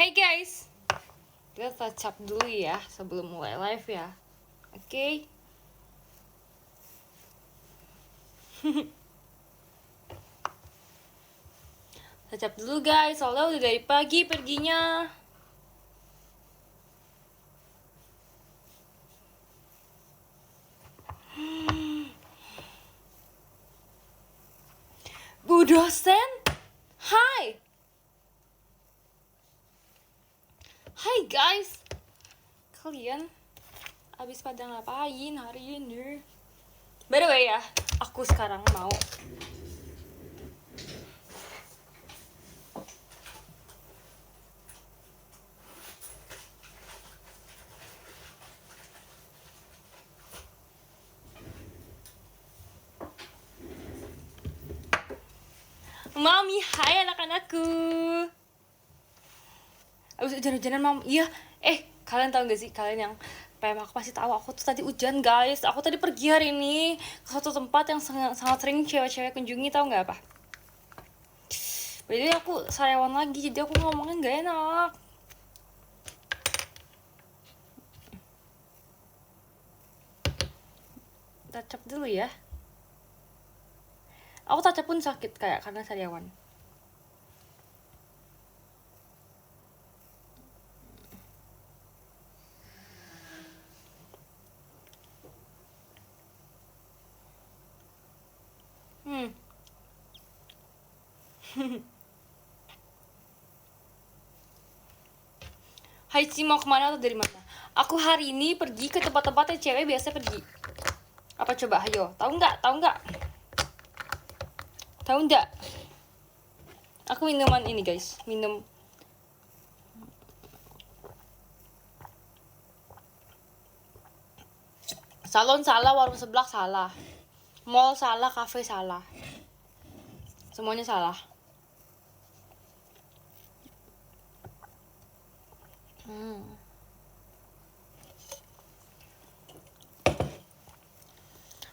Hey guys, kita touch up dulu ya sebelum mulai live ya. Oke. Touch up dulu guys, soalnya udah dari pagi perginya. Bu dosen, hai. Hai guys, kalian abis pada ngapain hari ini? By the way ya, aku sekarang mau Mami, hai anak-anakku. Abis hujan-hujanan mam, iya. Kalian tahu gak sih, kalian yang PM aku pasti tahu aku tuh tadi hujan guys. Aku tadi pergi hari ini ke suatu tempat yang sangat sering cewek-cewek kunjungi, tahu nggak apa? Jadi aku sariawan lagi, jadi aku ngomongnya nggak enak. Tacap dulu ya. Aku tacap pun sakit kayak karena sariawan. Hai Ci, mau kemana atau dari mana? Aku hari ini pergi ke tempat-tempat yang cewek biasa pergi. Apa coba, ayo? Tahu nggak? Tahu nggak? Tahu nggak? Aku minuman ini guys, minum salon salah, warung sebelah salah, mall salah, kafe salah, semuanya salah.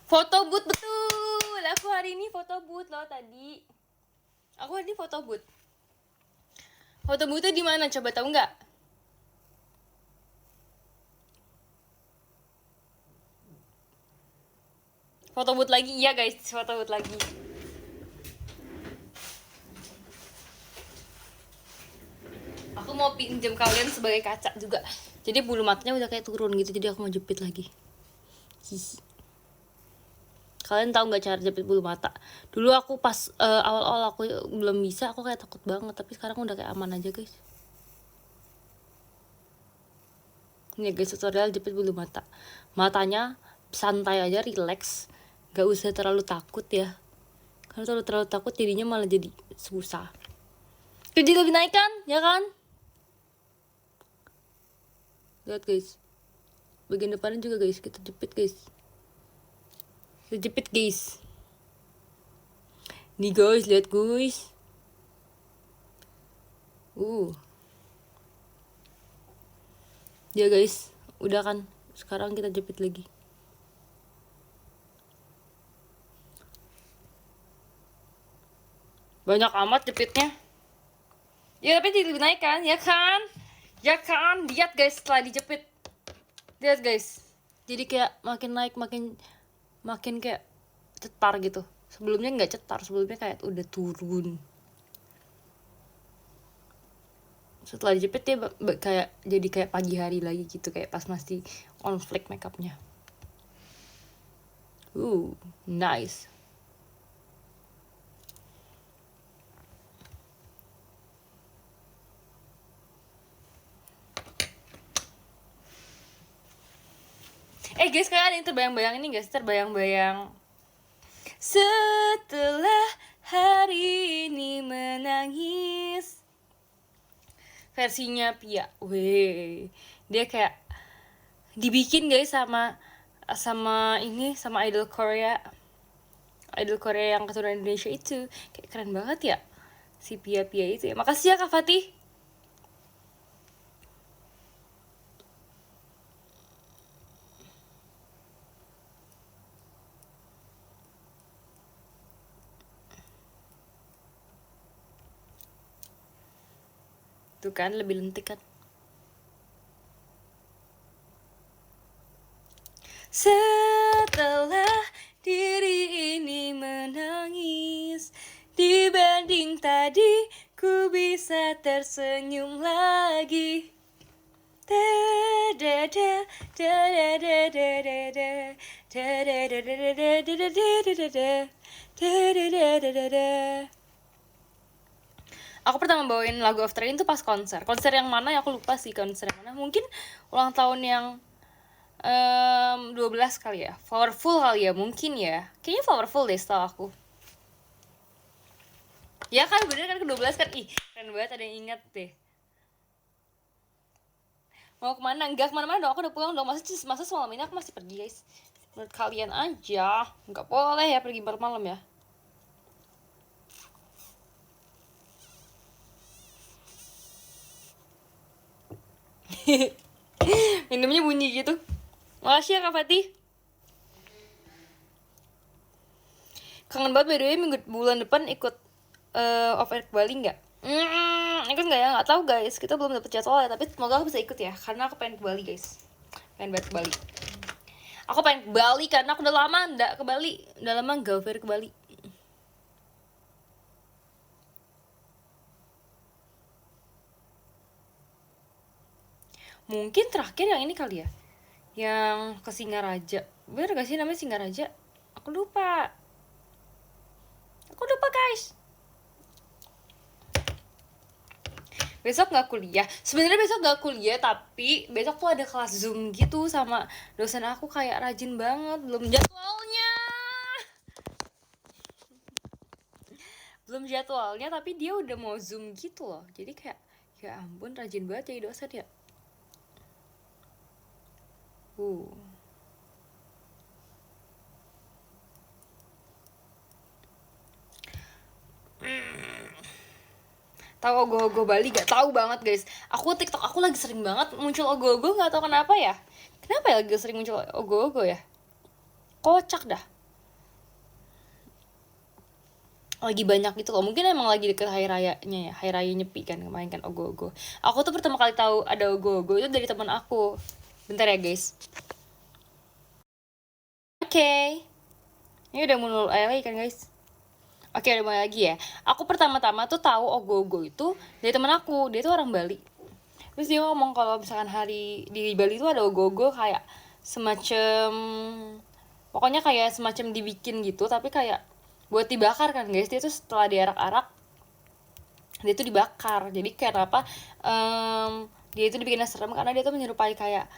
Foto booth, betul. Aku hari ini foto booth loh tadi. Aku hari ini foto booth. Foto boothnya di mana? Coba tahu nggak? Foto booth lagi, iya guys, foto booth lagi. Aku mau pinjam kalian sebagai kaca juga. Jadi bulu matanya udah kayak turun gitu, jadi aku mau jepit lagi. Hihi. Kalian tahu nggak cara jepit bulu mata? Dulu aku pas awal-awal aku belum bisa, aku kayak takut banget, tapi sekarang udah kayak aman aja guys. Ini guys, tutorial jepit bulu mata. Matanya santai aja, relax, gak usah terlalu takut ya. Karena terlalu takut jadinya malah jadi susah. Jadi lebih naik kan, ya kan? Lihat guys, bagian depannya juga guys, kita jepit guys. Kita jepit guys. Nih guys, lihat guys. Ya guys, udah kan. Sekarang kita jepit lagi. Banyak amat jepitnya. Ya tapi lebih naik kan, ya kan? Ya kan? Lihat guys setelah dijepit. Lihat guys. Jadi kayak makin naik, makin kayak cetar gitu. Sebelumnya nggak cetar, sebelumnya kayak udah turun. Setelah dijepit dia kayak jadi kayak pagi hari lagi gitu, kayak pas masih on fleek makeupnya. Nice. Guys, kalian ada yang terbayang-bayang ini guys, terbayang-bayang setelah hari ini menangis, versinya Pia. Dia kayak dibikin guys sama ini, sama idol Korea yang keturunan Indonesia itu. Kayak keren banget ya si Pia itu ya. Makasih ya Kak Fatih. Tuh kan lebih lentik kan. Setelah diri ini menangis, dibanding tadi ku bisa tersenyum lagi. Aku pertama bawain lagu After Rain tuh pas konser. Konser yang mana ya aku lupa sih konser yang mana. Mungkin ulang tahun yang 12 kali ya. Powerful kali ya, mungkin ya. Kayaknya Powerful deh setahu aku. Ya kan bener kan ke-12 kan. Ih, keren banget ada yang ingat deh. Mau kemana? Enggak kemana-mana dong, aku udah pulang dong. Masa semalam ini aku masih pergi guys. Menurut kalian aja. Nggak boleh ya pergi malam ya. Minumnya bunyi gitu. Makasih ya Kak Fatih. Kangen banget by the way, bulan depan ikut off air ke Bali nggak? Ikut nggak ya? Nggak tahu guys. Kita belum dapet jadwal ya. Tapi semoga aku bisa ikut ya. Karena aku pengen ke Bali guys. Pengen banget ke Bali. Aku pengen ke Bali karena aku udah lama nggak ke Bali. Udah lama nggak off air ke Bali. Mungkin terakhir yang ini kali ya. Yang ke Singaraja. Bener gak sih namanya Singaraja? Aku lupa guys. Besok nggak kuliah. Sebenarnya besok nggak kuliah, tapi besok tuh ada kelas Zoom gitu sama dosen aku kayak rajin banget. Belum jadwalnya tapi dia udah mau Zoom gitu loh. Jadi kayak ya ampun rajin banget jadi dosen ya. Tahu ogoh-ogoh Bali gak? Tahu banget guys. Aku TikTok aku lagi sering banget muncul ogoh-ogoh, nggak tahu kenapa ya. Kenapa ya lagi sering muncul ogoh-ogoh ya? Kocak dah. Lagi banyak gitu loh. Mungkin emang lagi deket hari rayanya ya. Hari raya Nyepi kan kemarin kan ogoh-ogoh. Aku tuh pertama kali tahu ada ogoh-ogoh itu dari teman aku. Bentar ya guys. Oke. Ini udah mulai lagi kan guys. Oke, udah mulai lagi ya. Aku pertama-tama tuh tahu ogoh-ogoh itu dari teman aku. Dia tuh orang Bali. Terus dia ngomong kalau misalkan hari di Bali tuh ada ogoh-ogoh kayak semacam, pokoknya kayak semacam dibikin gitu, tapi kayak buat dibakar kan guys. Dia tuh setelah diarak-arak dia tuh dibakar. Jadi kenapa dia itu dibikin serem karena dia tuh menyerupai kayak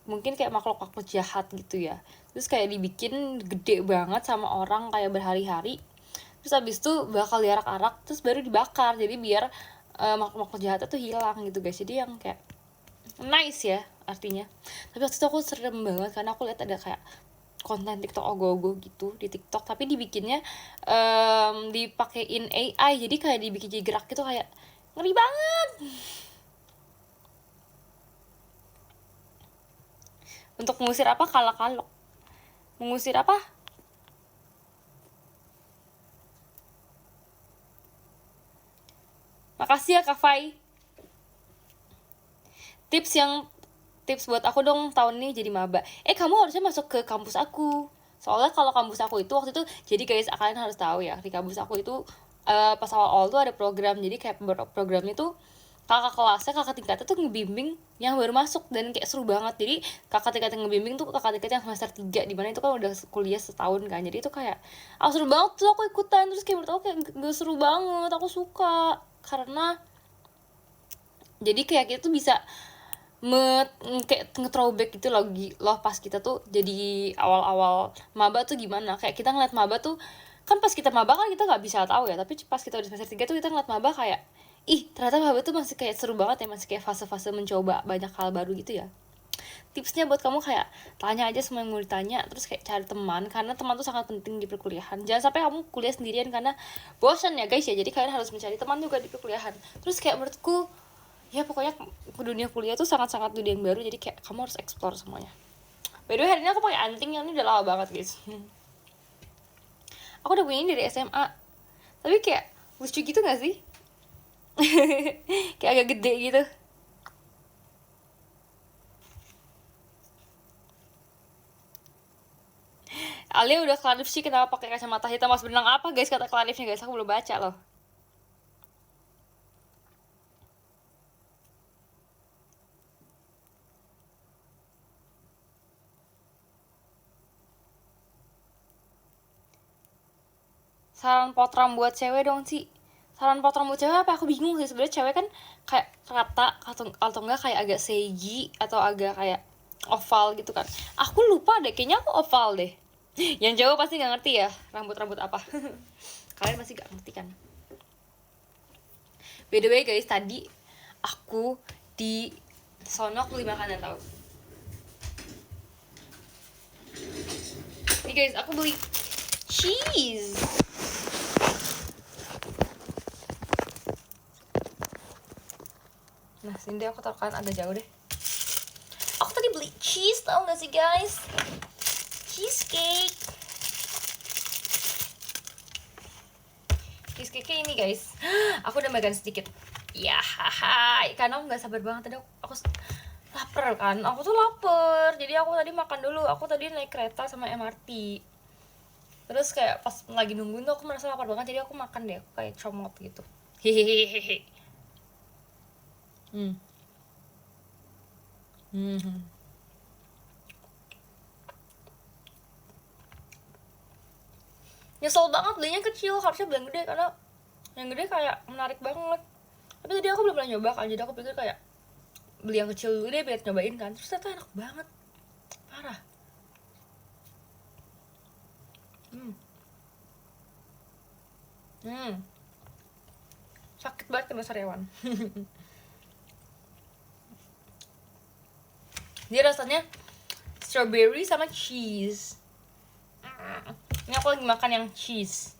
mungkin kayak makhluk-makhluk jahat gitu ya. Terus kayak dibikin gede banget sama orang kayak berhari-hari. Terus abis itu bakal diarak-arak terus baru dibakar, jadi biar makhluk-makhluk jahat itu hilang gitu guys. Jadi yang kayak nice ya artinya. Tapi waktu itu aku serem banget karena aku lihat ada kayak konten TikTok ogoh-ogoh gitu di TikTok, tapi dibikinnya dipakein AI, jadi kayak dibikin jadi gerak gitu, kayak ngeri banget. Untuk mengusir apa? Kalak-kalok. Mengusir apa? Makasih ya Kak Fai. Tips buat aku dong tahun ini jadi maba. Kamu harusnya masuk ke kampus aku. Soalnya kalau kampus aku itu waktu itu, jadi guys kalian harus tahu ya, di kampus aku itu pas awal-awal tuh ada program. Jadi kayak program itu kakak tingkatnya tuh ngebimbing yang baru masuk dan kayak seru banget. Jadi kakak tingkat yang ngebimbing tuh kakak tingkat yang semester 3, dimana itu kan udah kuliah setahun kan. Jadi itu kayak seru banget tuh aku ikutan. Terus kayak menurut aku kayak gak seru banget, aku suka karena jadi kayak kita tuh bisa kayak nge-throwback gitu loh pas kita tuh jadi awal-awal maba tuh gimana. Kayak kita ngeliat maba tuh kan, pas kita maba kan kita nggak bisa tahu ya, tapi pas kita udah semester 3 tuh kita ngeliat maba kayak ternyata maba tuh masih kayak seru banget ya, masih kayak fase-fase mencoba banyak hal baru gitu ya. Tipsnya buat kamu kayak tanya aja semua yang mau ditanya, terus kayak cari teman, karena teman tuh sangat penting di perkuliahan. Jangan sampai kamu kuliah sendirian karena bosan ya guys ya, jadi kalian harus mencari teman juga di perkuliahan. Terus kayak menurutku ya pokoknya dunia kuliah tuh sangat-sangat dunia yang baru, jadi kayak kamu harus explore semuanya. By the way, hari ini aku pakai anting yang ini udah lama banget guys. Aku udah punya ini dari SMA, tapi kayak lucu gitu gak sih? Kayak agak gede gitu. Alia udah Clarif sih kenapa pakai kacamata hitam pas berenang apa guys kata Clarifnya guys, aku belum baca loh. Saran potram buat cewek dong sih. Saran potram buat cewek apa? Aku bingung sih sebenarnya cewek kan kayak rata atau enggak kayak agak segi atau agak kayak oval gitu kan. Aku lupa deh, kayaknya aku oval deh. Yang cowok pasti nggak ngerti ya rambut-rambut apa. Kalian pasti nggak ngerti kan. By the way guys, tadi aku di sono aku beli makanan tau. Nih guys, aku beli cheese. Nah, sini deh aku taruhkan agak jauh deh. Aku tadi beli cheese tau gak sih guys? Cheesecake. Cheesecake ini guys. Aku udah makan sedikit. Ya, haha. Karena aku gak sabar banget tadi aku lapar kan. Aku tuh lapar. Jadi aku tadi makan dulu. Aku tadi naik kereta sama MRT. Terus kayak pas lagi nungguin tuh aku merasa lapar banget. Jadi aku makan deh. Aku kayak comot gitu. Hehehehe. Nyesel banget belinya kecil, harusnya beli yang gede karena yang gede kayak menarik banget. Tapi tadi aku belum pernah nyoba kan, jadi aku pikir kayak beli yang kecil dulu deh biar nyobain kan. Terus ternyata enak banget, parah. Sakit banget kena sariawan. Dia rasanya strawberry sama cheese. Ini aku lagi makan yang cheese.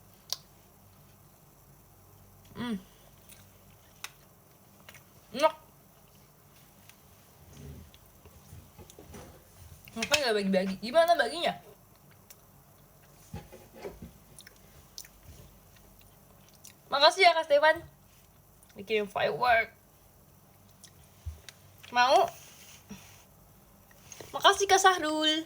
Enak. Ngapain gak bagi-bagi? Gimana baginya? Makasih ya Kak Stefan. Bikin firework. Mau? Makasih Kak Sahrul.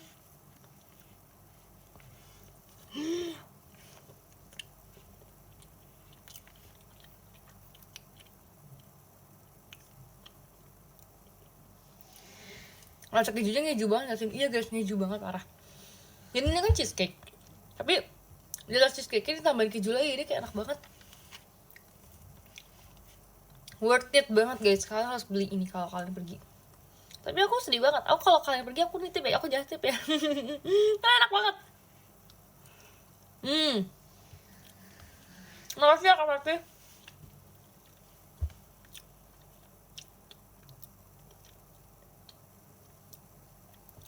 Rasa kejunya ngeju banget sih. Iya guys, ngeju banget parah. Jadi ini kan cheesecake. Tapi di atas cheesecake ini tambahin keju lagi, ini kayak enak banget. Worth it banget guys, kalian harus beli ini kalau kalian pergi. Tapi aku sedih banget, aku kalau kalian pergi aku nitip ya, aku just tip ya. Karena enak banget. Makasih ya Kak Fatih.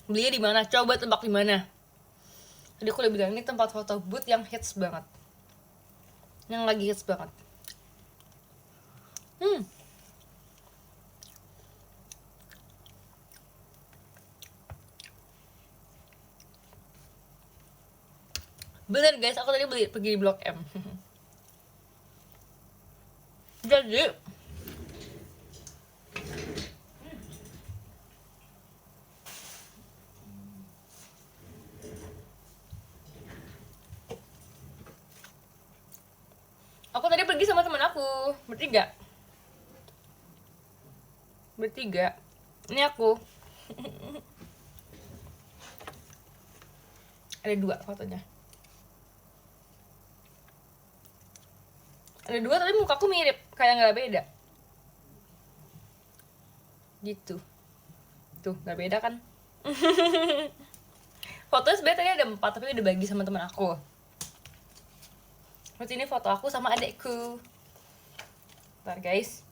Belinya di mana? Coba tebak di mana? Tadi aku udah bilang ini tempat foto booth yang hits banget. Yang lagi hits banget. Bener guys, aku tadi pergi di Blok M. Jadi aku tadi pergi sama teman aku bertiga. Ini aku. Ada 2 fotonya. Ada 2 tapi mukaku mirip, kayak nggak beda. Gitu. Tuh, nggak beda kan? Fotonya sebenarnya tadi ada 4 tapi udah bagi sama teman aku. Terus ini foto aku sama adekku. Bentar guys.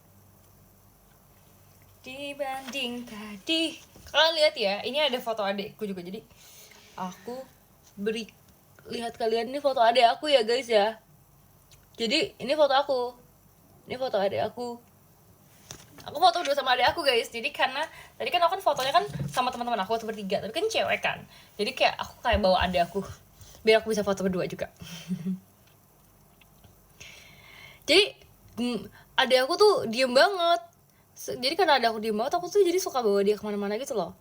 Dibanding tadi, kalian lihat ya, ini ada foto adekku juga. Jadi aku lihat kalian, ini foto adek aku ya guys ya. Jadi ini foto aku, ini foto adek aku. Aku foto dulu sama adek aku guys. Jadi karena tadi kan aku kan fotonya kan sama teman-teman aku tuh bertiga, tapi kan cewek kan. Jadi kayak aku kayak bawa adek aku biar aku bisa foto berdua juga. Jadi adek aku tuh diem banget. Jadi karena ada aku diem banget, aku tuh jadi suka bawa dia kemana-mana gitu loh.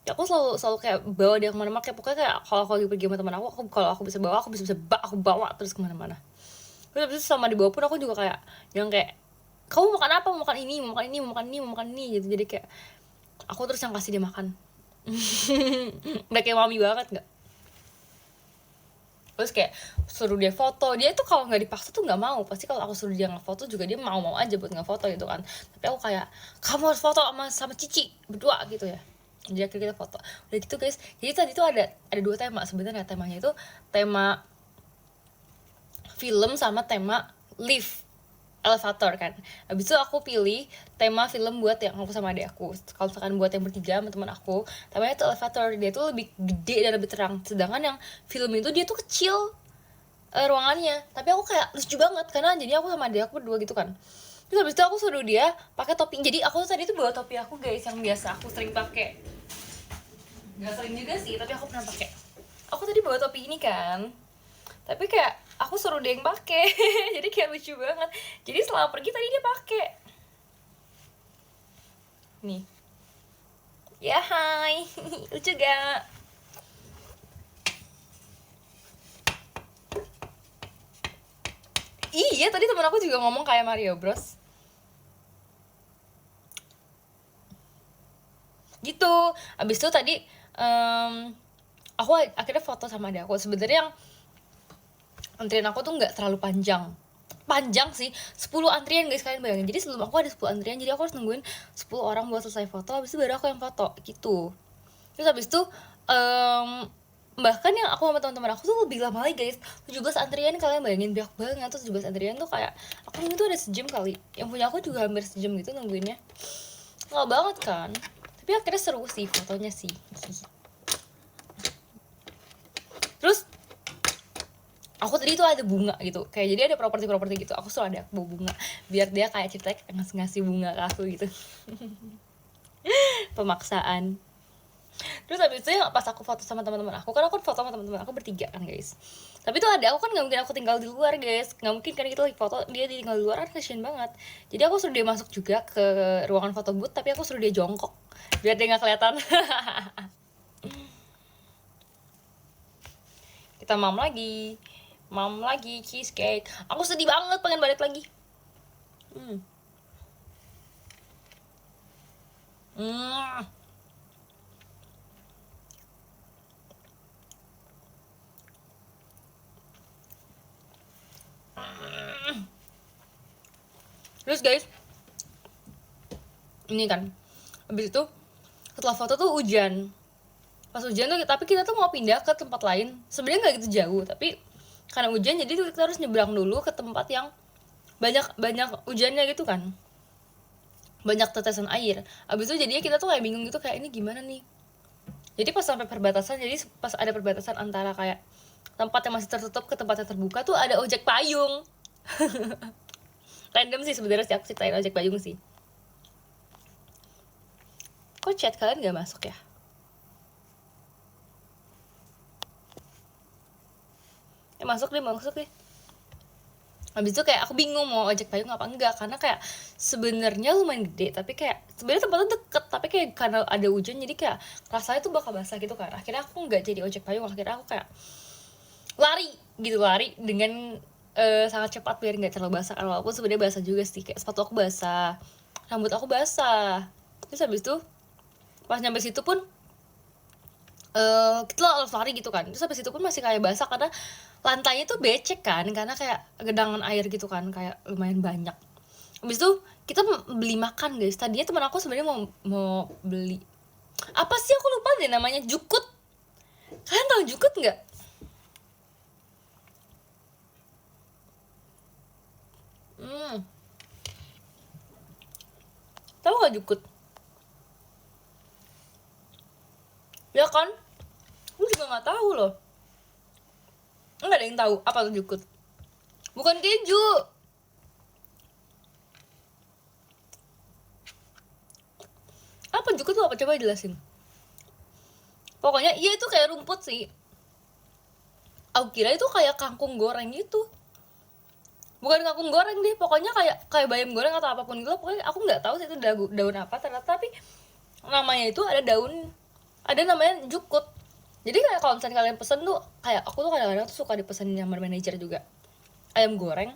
Ya, aku selalu kayak bawa dia kemana-mana, kayak pokoknya kayak kalau aku lagi pergi sama teman aku kalau aku bisa bawa, aku bawa terus kemana-mana. Terus habis itu sama dibawa pun aku juga kayak yang kayak, kamu makan apa, mau makan ini, mau makan ini, mau makan ini, mau makan ini gitu. Jadi kayak aku terus yang kasih dia makan. Udah kayak mami banget nggak? Terus kayak suruh dia foto, dia tuh kalau nggak dipaksa tuh nggak mau. Pasti kalau aku suruh dia ngefoto juga dia mau aja buat ngefoto gitu kan. Tapi aku kayak, kamu harus foto sama Cici berdua gitu ya. Jadi akhirnya kita foto. Udah gitu guys, jadi tadi tuh ada 2 tema sebenarnya. Temanya itu tema film sama tema lift, elevator kan. Habis itu aku pilih tema film buat yang aku sama adik aku. Kalau misalkan buat yang bertiga sama teman aku, temanya itu elevator. Dia tuh lebih gede dan lebih terang. Sedangkan yang film itu dia tuh kecil ruangannya. Tapi aku kayak lucu banget karena jadi aku sama adik aku berdua gitu kan. Terus habis itu aku suruh dia pakai topi. Jadi aku tadi tuh bawa topi aku guys yang biasa aku sering pakai. Gak sering juga sih, tapi aku pernah pakai. Aku tadi bawa topi ini kan. Tapi kayak aku suruh dia yang pakai. Jadi kayak lucu banget. Jadi selama pergi tadi dia pakai. Nih. Ya hai. Lucu gak? Iya, tadi temen aku juga ngomong kayak Mario Bros. Gitu. Abis itu tadi aku akhirnya foto sama dia aku. Sebenarnya yang antrian aku tuh nggak terlalu panjang sih, 10 antrian guys, kalian bayangin. Jadi sebelum aku ada 10 antrian, jadi aku harus nungguin 10 orang buat selesai foto, habis itu baru aku yang foto gitu. Terus habis itu bahkan yang aku sama teman-teman aku tuh lebih lama lagi guys, 17 antrian. Kalian bayangin, banyak banget. Terus 17 antrian tuh kayak aku itu ada sejam kali, yang punya aku juga hampir sejam gitu nungguinnya. Lama banget kan, tapi akhirnya seru sih fotonya sih. Terus aku tadi tuh ada bunga gitu, kayak jadi ada properti gitu, aku selalu ada bawa bunga biar dia kayak cerita ngasih bunga ke aku gitu. Pemaksaan. Terus habis itu ya pas aku foto sama teman-teman aku, kan aku foto sama teman-teman aku bertiga kan guys. Tapi tuh ada aku kan nggak mungkin aku tinggal di luar guys, nggak mungkin kan kita lagi foto dia tinggal di luar kan kasian banget. Jadi aku suruh dia masuk juga ke ruangan foto booth, tapi aku suruh dia jongkok biar dia nggak kelihatan. Kita mam lagi cheesecake. Aku sedih banget pengen balik lagi. Terus guys, ini kan habis itu setelah foto tuh hujan. Pas hujan tuh, tapi kita tuh mau pindah ke tempat lain. Sebenarnya nggak gitu jauh, tapi karena hujan jadi tuh kita harus nyebrang dulu ke tempat yang banyak hujannya gitu kan, banyak tetesan air. Abis itu jadinya kita tuh kayak bingung gitu, kayak ini gimana nih. Jadi pas sampai perbatasan, jadi pas ada perbatasan antara kayak tempat yang masih tertutup ke tempat yang terbuka tuh ada ojek payung. Random sih sebenarnya sih, aku ceritain ojek payung sih. Kok chat kalian gak masuk ya? Masuk deh. Habis itu kayak aku bingung mau ojek payung apa enggak, karena kayak sebenarnya lumayan gede, tapi kayak sebenarnya tempatnya deket, tapi kayak karena ada hujan jadi kayak rasanya tuh bakal basah gitu kan. Akhirnya aku nggak jadi ojek payung, akhirnya aku kayak lari dengan sangat cepat biar nggak terlalu basah kan. Walaupun sebenarnya basah juga sih, kayak sepatu aku basah, rambut aku basah. Terus habis itu pas nyampe situ pun kita harus lari gitu kan. Terus habis itu pun masih kayak basah karena lantainya tuh becek kan, karena kayak gedangan air gitu kan, kayak lumayan banyak. Habis itu kita beli makan guys. Tadinya teman aku sebenarnya mau beli apa sih, aku lupa deh namanya, jukut. Kalian tahu jukut nggak? Tahu nggak jukut? Ya kan? Aku juga nggak tahu loh. Nggak ada yang tahu apa tuh jukut. Bukan keju. Apa jukut tuh apa? Coba jelasin. Pokoknya iya itu kayak rumput sih. Aku kira itu kayak kangkung goreng gitu. bukan kangkung goreng deh, pokoknya kayak bayam goreng atau apapun gitu, pokoknya aku nggak tahu sih itu daun apa ternyata, tapi namanya itu ada namanya jukut. Jadi kayak kalau misalnya kalian pesen tuh, kayak aku tuh kadang-kadang tuh suka dipesenin sama manajer juga ayam goreng,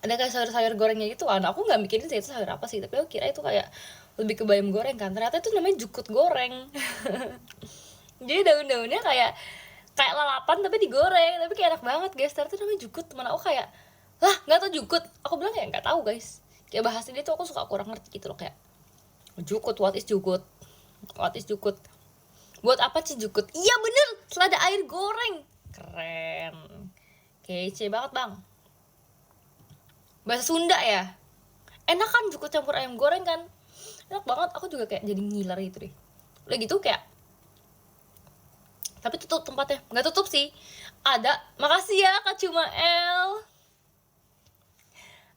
ada kayak sayur-sayur gorengnya gitu kan. Aku nggak mikirin sih itu sayur apa sih, tapi aku kira itu kayak lebih ke bayam goreng kan, ternyata itu namanya jukut goreng. Jadi daun-daunnya kayak lalapan tapi digoreng, tapi kayak enak banget guys. Ternyata namanya jukut. Teman aku kayak, lah nggak tahu jukut. Aku bilang ya nggak tahu guys, kayak bahasa dia tuh aku suka kurang ngerti gitu loh, kayak jukut, what is jukut, what is jukut, buat apa sih jukut? Iya bener, selada air goreng. Keren, kece banget bang. Bahasa Sunda ya, enak kan jukut campur ayam goreng kan, enak banget. Aku juga kayak jadi ngiler gitu deh. Udah gitu kayak, tapi tutup tempatnya, nggak tutup sih, ada. Makasih ya Kak Cuma L.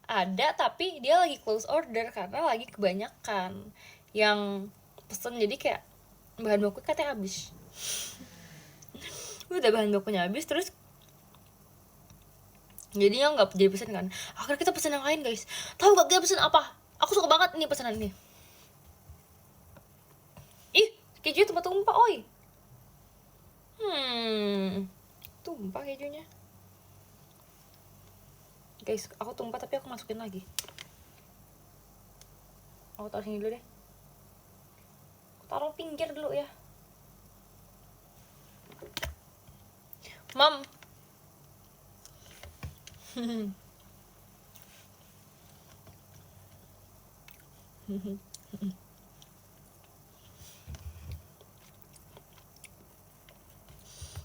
Ada tapi dia lagi close order karena lagi kebanyakan yang pesen, jadi kayak bahan baku katanya habis. Udah bahan bakunya habis, terus jadinya nggak jadi pesen kan. Akhirnya kita pesen yang lain guys. Tahu nggak kita pesen apa? Aku suka banget nih pesanan ini. Ih, kejunya tumpah-tumpah, oi. Tumpah kejunya. Guys, aku tumpah tapi aku masukin lagi. Aku taruh sini dulu deh. Aku taruh pinggir dulu ya. Mam.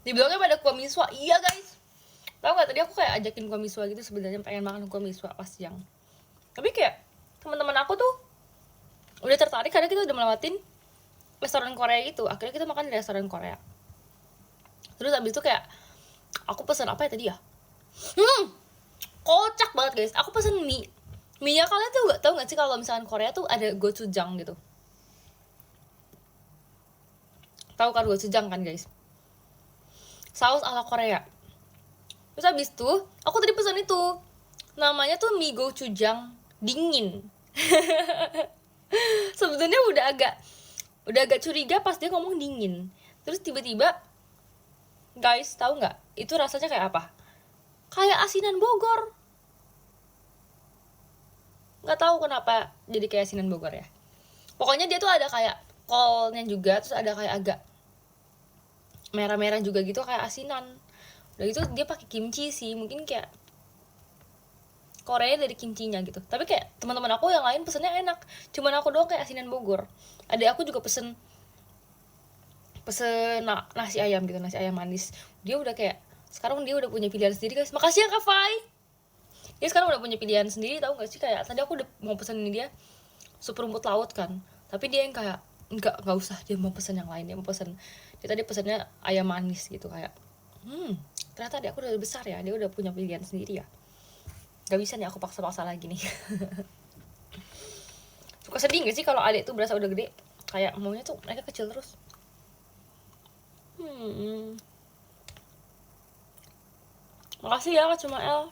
Dibilangnya pada kuamiswa. Iya guys, tahu nggak, tadi aku kayak ajakin kuamiswa gitu, sebenarnya pengen makan kuamiswa pas siang, tapi kayak teman-teman aku tuh udah tertarik karena kita udah melewatin restoran Korea gitu. Akhirnya kita makan di restoran Korea. Terus abis itu kayak aku pesen apa ya tadi ya, kocak banget guys. Aku pesen mie nya, kalian tuh tahu nggak sih kalau misalkan Korea tuh ada gochujang gitu, tahu kan gochujang kan guys, saus ala Korea. Terus abis itu aku tadi pesan itu, namanya tuh mie gochujang dingin. Sebenarnya udah agak curiga pas dia ngomong dingin. Terus tiba-tiba guys, tahu nggak itu rasanya kayak apa? Kayak asinan Bogor. Nggak tahu kenapa jadi kayak asinan Bogor ya. Pokoknya dia tuh ada kayak kolnya juga, terus ada kayak agak merah-merah juga gitu kayak asinan. Udah itu dia pakai kimchi sih, mungkin kayak Korea dari kimchinya gitu. Tapi kayak teman-teman aku yang lain pesennya enak, cuman aku doang kayak asinan Bogor. Ada aku juga pesen nasi ayam gitu, nasi ayam manis. Dia udah kayak, sekarang dia udah punya pilihan sendiri guys. Makasih ya Kak Fai. Dia sekarang udah punya pilihan sendiri, tahu nggak sih? Kayak tadi aku udah mau pesen ini dia sup rumput laut kan, tapi dia yang kayak nggak usah, dia mau pesen yang lain. Dia mau pesen, dia tadi pesennya ayam manis gitu. Kayak ternyata dia aku udah besar ya, dia udah punya pilihan sendiri ya. Gak bisa nih aku paksa-paksa lagi nih. Suka sedih gak sih kalau adik tuh berasa udah gede, kayak maunya tuh mereka kecil terus. Makasih ya Kak Cuma L.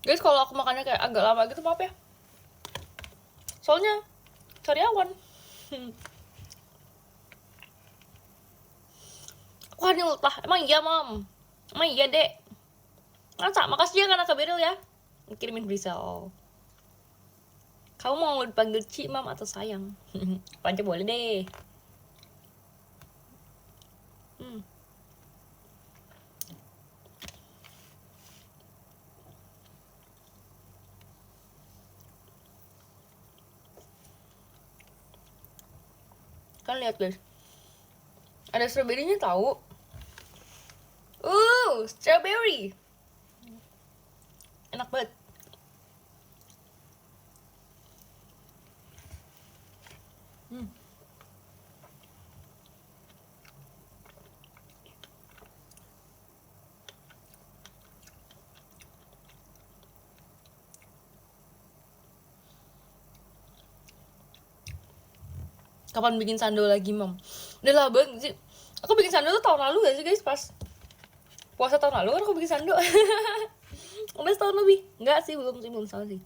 Guys, kalau aku makannya kayak agak lama gitu maaf ya, soalnya karyawan. Wah ini ultah, emang iya mam, emang iya dek. Masa, makasih ya karena Kabiril ya kirimin brisel. Kamu mau dipanggil Ci, mam atau sayang? Apa aja boleh deh. Kan lihat guys, ada stroberinya tahu. Strawberry. Enak banget. Kapan bikin sando lagi, Mam? Udah lah banget sih. Aku bikin sando tuh tahun lalu gak sih guys, pas puasa tahun lalu kan aku bikin sando. Udah setahun lebih. Enggak sih, belum setahun sih.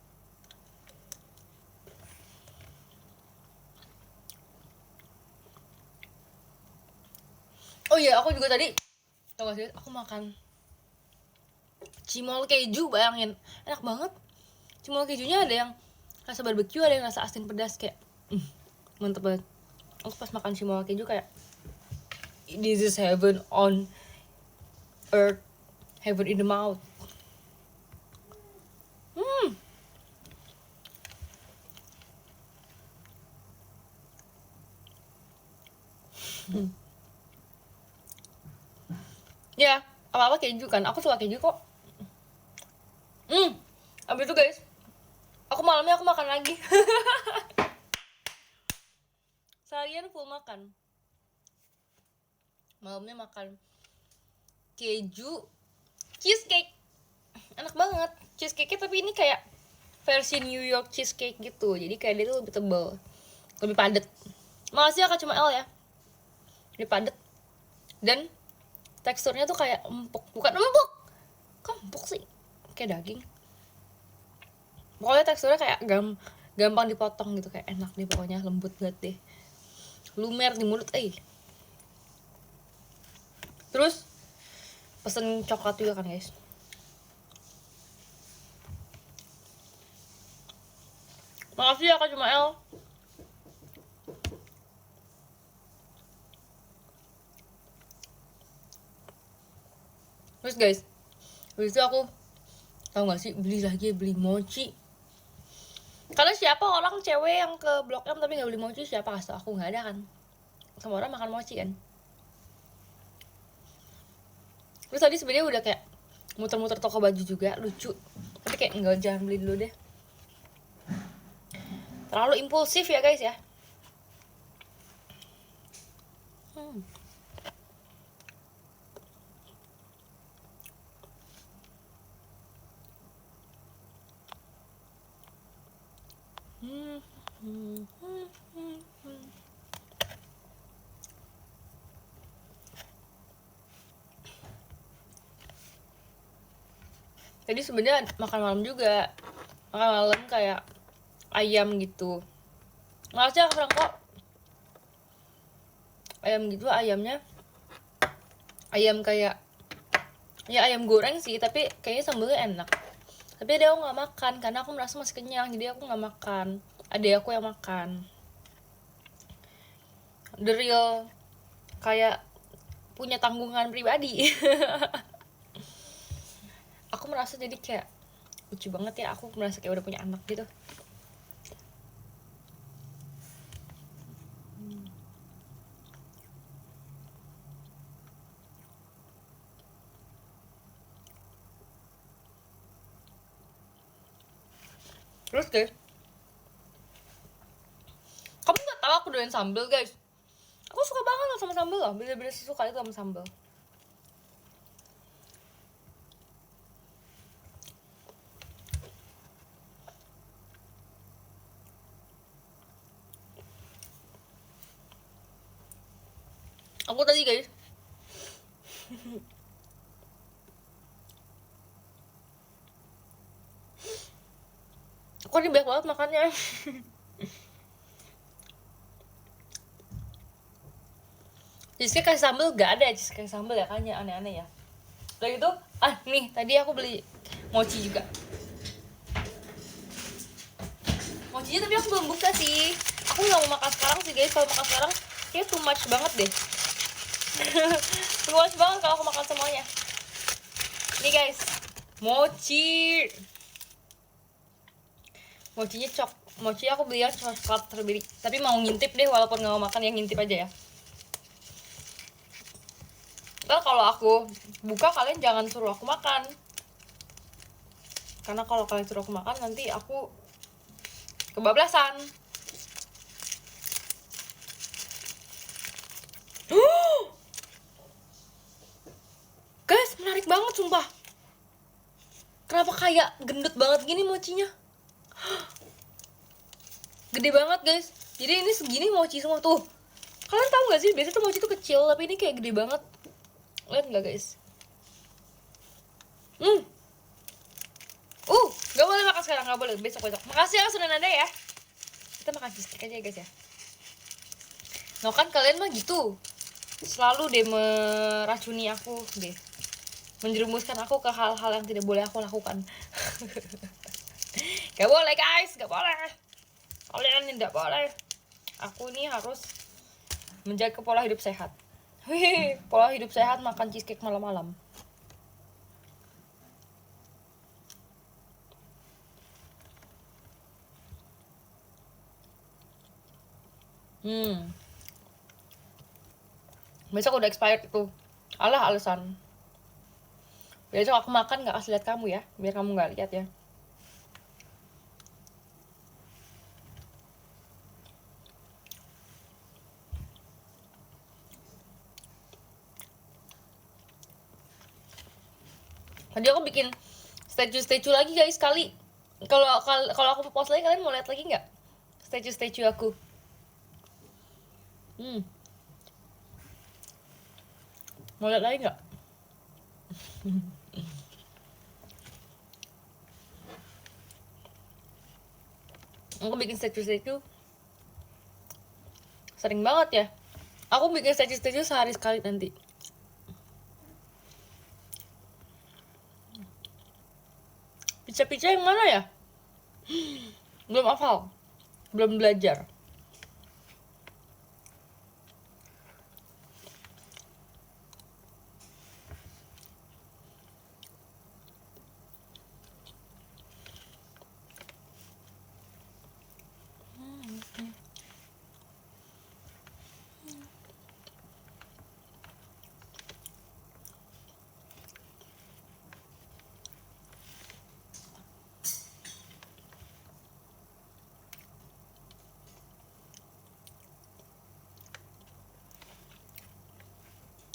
Oh iya, aku juga tadi tau gak sih, aku makan cimol keju, bayangin. Enak banget. Cimol kejunya ada yang rasa barbecue, ada yang rasa asin pedas, kayak mantep banget. Aku pas makan cimol keju kayak this is heaven on earth, heaven in the mouth. Ya, apa-apa keju kan, aku suka keju kok. Abis itu guys, aku malamnya aku makan lagi. Seharian full makan. Malamnya makan keju cheesecake. Enak banget cheesecake-nya, tapi ini kayak versi New York cheesecake gitu. Jadi kayak dia tuh lebih tebal, lebih padat. Makasih ya Kak Cuma L ya. Lebih padat. Dan teksturnya tuh kayak empuk. Bukan empuk, kok empuk sih? Kayak daging. Pokoknya teksturnya kayak gampang dipotong gitu, kayak enak nih pokoknya, lembut banget deh, lumer di mulut. Terus pesen coklat juga kan guys. Makasih ya Kak Cuma L. Terus guys, habis itu aku tahu gak sih, beli mochi. Karena siapa orang cewek yang ke Blok M tapi gak beli mochi, siapa? Kasih aku gak ada kan. Semua orang makan mochi kan. Terus tadi sebenarnya udah kayak muter-muter toko baju juga, lucu. Tapi kayak enggak, jangan beli dulu deh. Terlalu impulsif ya guys ya. Jadi sebenarnya makan malam juga, makan malam kayak ayam gitu. Malasnya kurang kok ayam gitu, ayamnya ayam kayak ya ayam goreng sih, tapi kayaknya sambelnya enak. Tapi ada aku nggak makan karena aku merasa masih kenyang, jadi aku nggak makan. Ada aku yang makan. The real kayak punya tanggungan pribadi. Aku merasa jadi kayak lucu banget ya, aku merasa kayak udah punya anak gitu. Terus guys, kamu nggak tahu aku doain sambal guys. Aku suka banget loh sama sambal loh, bener-bener suka itu sama sambal. Aku tadi guys kok ini banyak banget makannya. Cheesecake kasih sambal gak ada ya, cheesecake kasih sambal ya, kayaknya aneh-aneh ya. Udah gitu, nih tadi aku beli mochi juga. Mochinya tapi aku belum buka sih. Aku gak mau makan sekarang sih guys, kalau makan sekarang kayak too much banget deh. Too much banget kalau aku makan semuanya. Nih guys, mochi. Mochinya mochi aku beli yang coklat strawberry. Tapi mau ngintip deh, walaupun gak mau makan, yang ngintip aja ya. Ntar kalau aku buka, kalian jangan suruh aku makan. Karena kalau kalian suruh aku makan, nanti aku kebablasan. Guys, menarik banget sumpah. Kenapa kayak gendut banget gini mochinya? Gede banget guys. Jadi ini segini mochi semua tuh. Kalian tahu nggak sih, biasanya tuh mochi tuh kecil, tapi ini kayak gede banget. Lihat nggak guys? Nggak boleh makan sekarang, nggak boleh, besok. Makasih ya sudah nada ya. Kita makan cheesecake aja ya guys ya. No kan kalian mah gitu, selalu deh meracuni aku deh, menjerumuskan aku ke hal-hal yang tidak boleh aku lakukan. Gak boleh guys, gak boleh. Kalian tidak boleh. Aku ini harus menjaga pola hidup sehat. Pola hidup sehat, makan cheesecake malam-malam. Besok udah expired itu. Alah alasan. Besok aku makan gak kasih lihat kamu ya, biar kamu gak lihat ya. Tadi aku bikin statue lagi guys sekali. Kalau aku post lagi, kalian mau lihat lagi nggak statue aku? Mau lihat lagi nggak? Aku bikin statue sering banget ya. Aku bikin statue sehari sekali nanti. Pica yang mana ya? Belum hafal, belum belajar.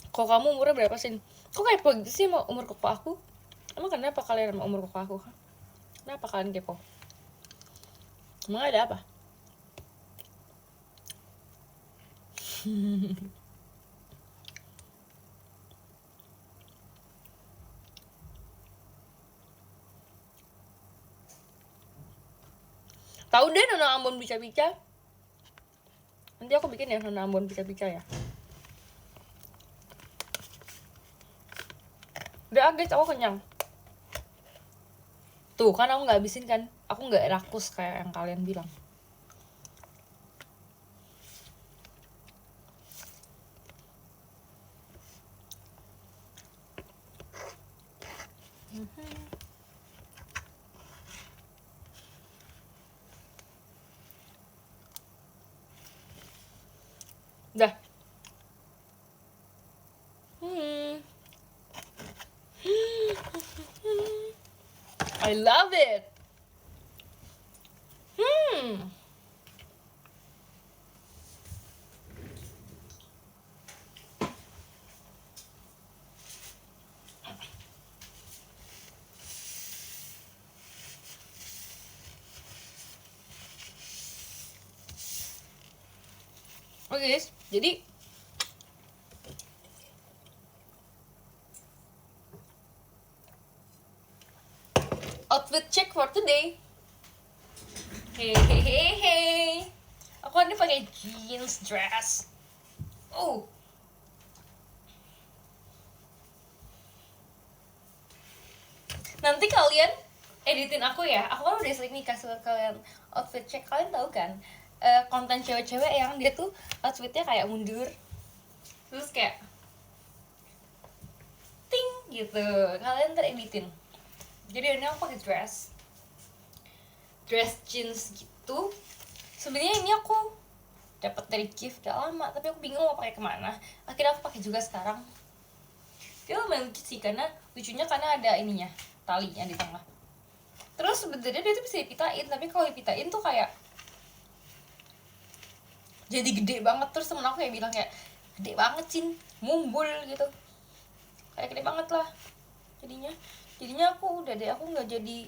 Kok kamu umurnya berapa sih? Kok kayak begitu sih sama umur koko aku? Emang kenapa kalian sama umur koko aku? Kenapa kalian kepo? Emang ada apa? Tahu deh Nona Ambon Pica. Nanti aku bikin ya Nona Ambon Pica ya. Udah guys, aku kenyang. Tuh kan aku nggak habisin kan. Aku nggak rakus kayak yang kalian bilang. Dah. I love it. Oke guys, jadi outfit check for today. Hey. Aku ini pakai jeans dress. Nanti kalian editin aku ya. Aku kan udah sering nih kasih kalian outfit check. Kalian tahu kan konten cewek-cewek yang dia tuh outfitnya kayak mundur, terus kayak ting gitu. Kalian ntar editin. Jadi ini aku pakai dress jeans gitu. Sebenarnya ini aku dapat dari gift udah lama, tapi aku bingung mau pakai kemana. Akhirnya aku pakai juga sekarang. Dia lumayan lucu sih, karena ada ininya, talinya di tengah. Terus sebenarnya dia tuh bisa dipitain, tapi kalau dipitain tuh kayak jadi gede banget. Terus temen aku kayak bilang kayak gede banget Cin, mumbul gitu, kayak gede banget lah. Jadinya aku udah deh, aku nggak jadi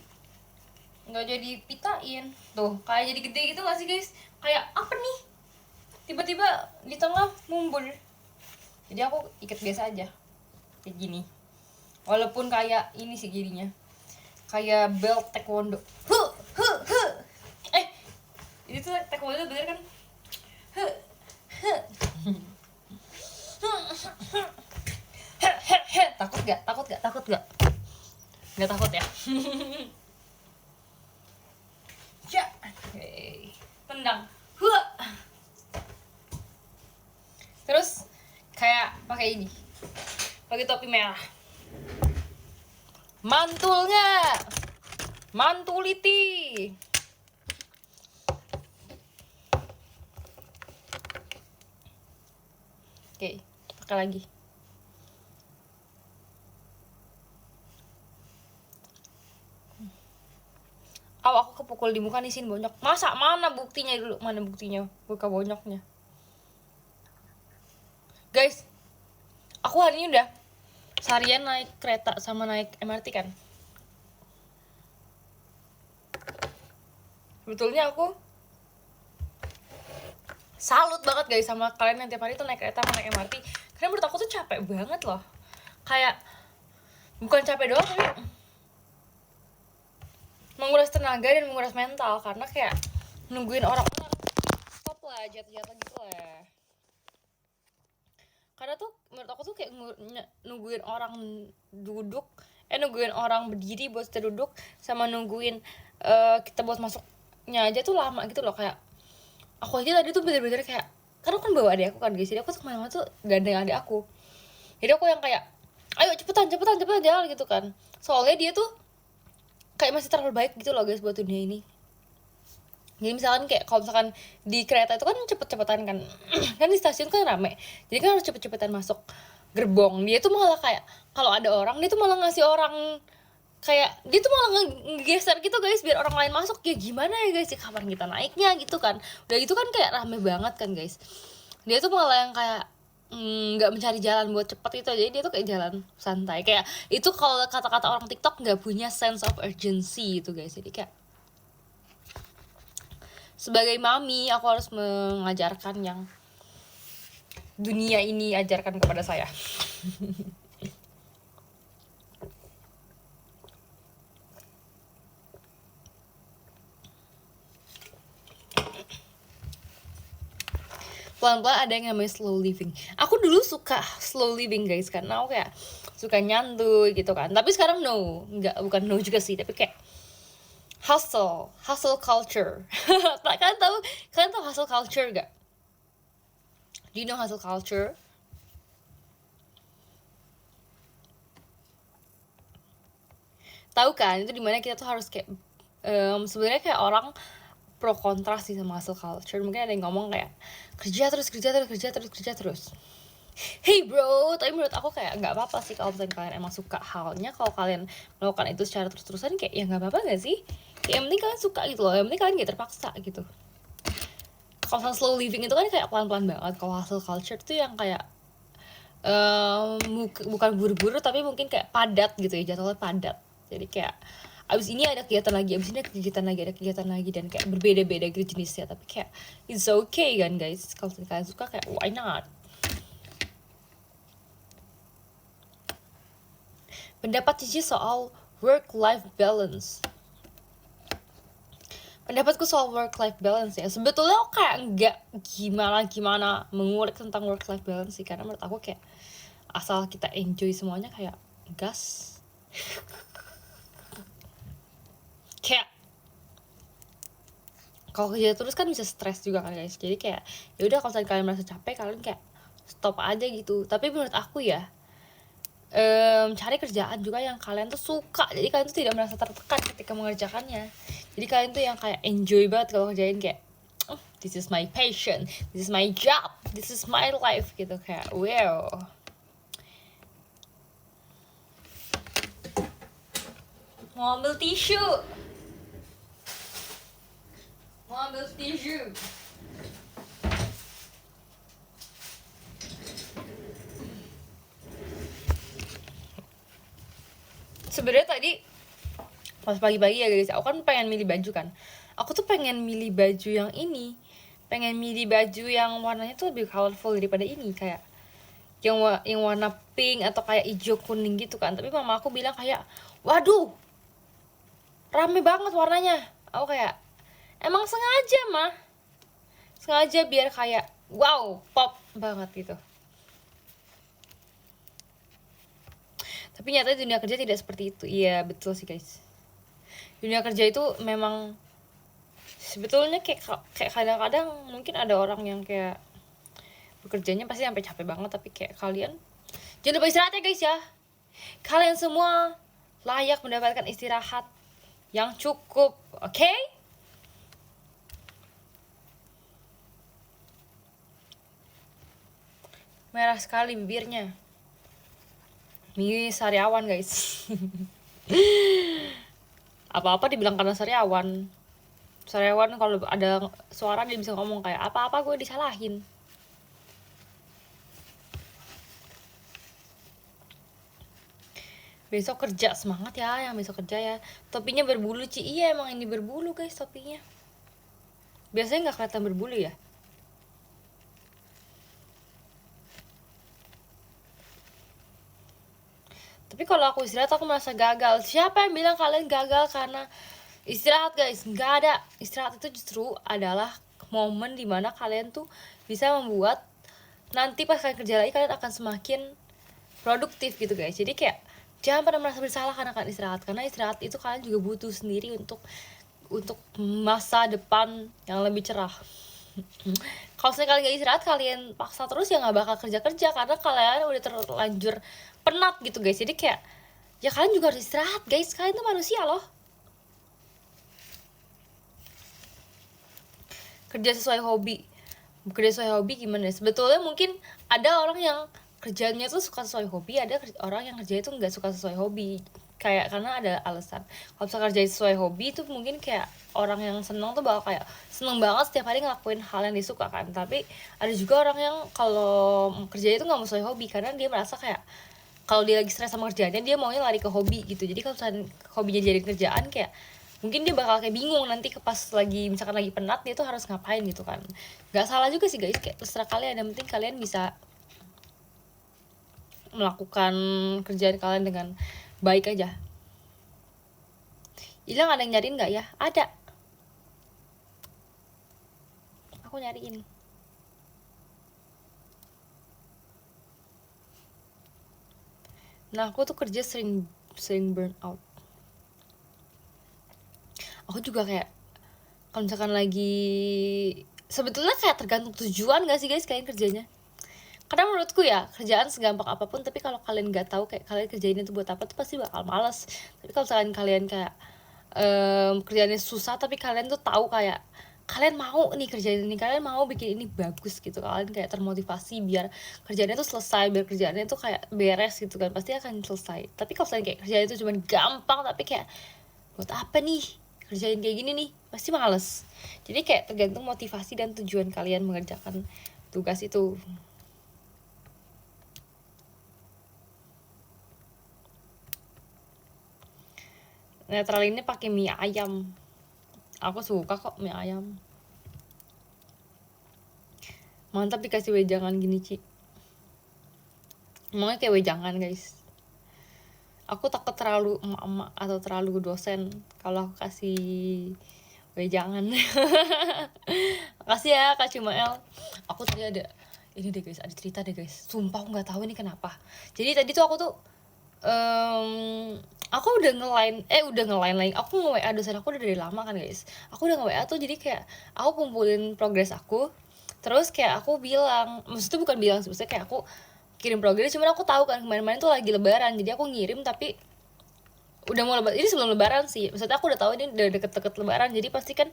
nggak jadi pitain tuh, kayak jadi gede gitu gak sih guys? Kayak apa nih, tiba-tiba di tengah mumbul. Jadi aku ikat biasa aja kayak gini, walaupun kayak ini sih jadinya kayak belt taekwondo. Itu taekwondo bener kan? Takut gak? Takut gak? Takut gak? Nggak takut ya? Ya, tendang. Terus kayak pakai ini, pakai topi merah. Mantulnya, mantuliti. Oke, pakai lagi. Aku kepukul di muka nih, sin bonyok. Masa? Mana buktinya dulu? Mana buktinya? Buka bonyoknya. Guys, aku hari ini udah seharian naik kereta sama naik MRT kan. Sebetulnya aku salut banget guys sama kalian yang tiap hari tuh naik kereta sama naik MRT. Karena menurut aku tuh capek banget loh. Kayak bukan capek doang, tapi menguras tenaga dan menguras mental. Karena kayak nungguin orang-orang stop lah, jatuh-jatuh gitu lah. Karena tuh menurut aku tuh kayak nungguin orang duduk, nungguin orang berdiri buat kita duduk, sama nungguin kita buat masuknya aja tuh lama gitu loh. Kayak aku aja tadi tuh bener-bener kayak, karena kan bawa adik aku kan guys, jadi aku tuh kemana-mana tuh gandeng adik aku. Jadi aku yang kayak, ayo cepetan jalan gitu kan. Soalnya dia tuh kayak masih terlalu baik gitu loh guys buat dunia ini. Jadi misalkan kayak kalau misalkan di kereta itu kan cepet-cepetan kan kan di stasiun kan rame, jadi kan harus cepet-cepetan masuk gerbong. Dia tuh malah kayak kalau ada orang, dia tuh malah ngasih orang, kayak dia tuh malah ngegeser gitu guys biar orang lain masuk. Ya gimana ya guys, ya kapan kita naiknya gitu kan. Udah gitu kan kayak rame banget kan guys, dia tuh malah yang kayak nggak mencari jalan buat cepet itu. Jadi dia tuh kayak jalan santai, kayak itu kalau kata-kata orang TikTok nggak punya sense of urgency itu guys. Jadi kayak sebagai mami, aku harus mengajarkan yang dunia ini ajarkan kepada saya. Pelan-pelan ada yang namanya slow living. Aku dulu suka slow living guys, karena aku kayak suka nyantuy gitu kan. Tapi sekarang no, bukan no juga sih, tapi kayak hustle culture. Kalian tahu hustle culture gak? Do you know hustle culture? Tahu kan, itu dimana kita tuh harus kayak sebenarnya kayak orang pro kontra sih sama hustle culture. Mungkin ada yang ngomong kayak kerja terus. Hey bro, tapi menurut aku kayak nggak apa-apa sih kalau misalnya kalian emang suka halnya. Kalau kalian melakukan itu secara terus-terusan, kayak ya nggak apa-apa nggak sih? Kayak yang penting kalian suka gitu loh, yang penting kalian gak terpaksa gitu. Kalau slow living itu kan kayak pelan-pelan banget. Kalau hustle culture itu yang kayak bukan buru-buru, tapi mungkin kayak padat gitu ya, jadwalnya padat. Jadi kayak abis ini ada kegiatan lagi, ada kegiatan lagi, dan kayak berbeda-beda gitu jenisnya. Tapi kayak it's okay kan guys, kalau kalian suka kayak why not. Pendapat Cici soal work-life balance. Pendapatku soal work-life balance ya, sebetulnya aku kayak nggak gimana mengulik tentang work-life balance sih. Karena menurut aku kayak asal kita enjoy semuanya kayak gas. Kayak kalau kerja terus kan bisa stres juga kan guys. Jadi kayak ya udah, kalau kalian merasa capek, kalian kayak stop aja gitu. Tapi menurut aku ya, cari kerjaan juga yang kalian tuh suka, jadi kalian tuh tidak merasa tertekan ketika mengerjakannya. Jadi kalian tuh yang kayak enjoy banget kalau kerjain, kayak oh, this is my passion, this is my job, this is my life gitu. Kayak wow. Mau ambil tisu. Sebenarnya tadi pas pagi-pagi ya guys, aku kan pengen milih baju kan, aku tuh pengen milih baju yang ini, pengen milih baju yang warnanya tuh lebih colorful daripada ini, kayak yang warna pink atau kayak hijau kuning gitu kan. Tapi mama aku bilang kayak, waduh rame banget warnanya. Aku kayak, emang sengaja mah, sengaja biar kayak wow pop banget gitu. Tapi nyatanya dunia kerja tidak seperti itu. Iya betul sih guys, dunia kerja itu memang sebetulnya kayak kadang-kadang mungkin ada orang yang kayak bekerjanya pasti sampai capek banget, tapi kayak kalian jangan lupa istirahat ya guys ya. Kalian semua layak mendapatkan istirahat yang cukup, oke? Merah sekali bibirnya. Ini sariawan guys. Apa-apa dibilang karena sariawan. Sariawan kalau ada suara dia bisa ngomong kayak apa-apa gue disalahin. Besok kerja, semangat ya yang besok kerja ya. Topinya berbulu Ci. Iya emang ini berbulu guys topinya. Biasanya nggak kelihatan berbulu ya. Tapi kalau aku istirahat aku merasa gagal. Siapa yang bilang kalian gagal karena istirahat guys? Nggak ada. Istirahat itu justru adalah momen dimana kalian tuh bisa membuat nanti pas kalian kerja lagi kalian akan semakin produktif gitu guys. Jadi kayak jangan pernah merasa bersalah karena kalian istirahat, karena istirahat itu kalian juga butuh sendiri untuk masa depan yang lebih cerah. Kalau misalnya kalian gak istirahat, kalian paksa terus ya nggak bakal kerja karena kalian udah terlanjur penat gitu guys. Jadi kayak ya kalian juga harus istirahat guys, kalian tuh manusia loh. Kerja sesuai hobi gimana? Sebetulnya mungkin ada orang yang kerjanya tuh suka sesuai hobi, ada orang yang kerja itu nggak suka sesuai hobi, kayak karena ada alasan. Kalau misalnya kerja sesuai hobi itu mungkin kayak orang yang seneng tuh bakal kayak seneng banget setiap hari ngelakuin hal yang disuka kan. Tapi ada juga orang yang kalau kerja itu nggak mau sesuai hobi karena dia merasa kayak kalau dia lagi stres sama kerjaannya dia maunya lari ke hobi gitu. Jadi kalau misalnya hobinya jadi kerjaan, kayak mungkin dia bakal kayak bingung nanti pas lagi misalkan lagi penat dia tuh harus ngapain gitu kan. Nggak salah juga sih guys, kayak terserah kalian, yang penting kalian bisa melakukan kerjaan kalian dengan baik aja. Hilang ada yang nyariin nggak ya? Ada, aku nyariin. Nah aku tuh kerja sering burn out. Aku juga kayak kalau misalkan lagi, sebetulnya kayak tergantung tujuan gak sih guys kalian kerjanya. Karena menurutku ya kerjaan segampang apapun, tapi kalau kalian nggak tahu kayak kalian kerjain itu buat apa tuh pasti bakal malas. Tapi kalau misalkan kalian kayak kerjaannya susah tapi kalian tuh tahu kayak kalian mau nih kerjain ini, kalian mau bikin ini bagus gitu, kalian kayak termotivasi biar kerjaannya tuh selesai, biar kerjaannya tuh kayak beres gitu kan, pasti akan selesai. Tapi kalau misalnya kayak kerjaan itu cuma gampang tapi kayak buat apa nih kerjain kayak gini nih, pasti males. Jadi kayak tergantung motivasi dan tujuan kalian mengerjakan tugas itu. Netral ini pakai mie ayam, aku suka kok mie ayam, mantap dikasih wejangan gini Ci. Emangnya kayak wejangan guys. Aku takut terlalu emak-emak atau terlalu dosen kalau aku kasih wejangan. Makasih ya Kak Cimael. Aku tadi ada ini deh guys, ada cerita deh guys, sumpah aku nggak tahu ini kenapa. Jadi tadi tuh aku tuh aku udah ngelain lagi, aku nge-WA dosen aku udah dari lama kan guys. Aku udah nge-WA tuh, jadi kayak aku kumpulin progres aku, terus kayak aku bilang, maksudnya bukan bilang sebetulnya kayak aku kirim progres, cuman aku tahu kan kemarin-kemarin tuh lagi lebaran, jadi aku ngirim tapi udah mau lebaran, ini sebelum lebaran sih, maksudnya aku udah tahu ini udah deket-deket lebaran, jadi pasti kan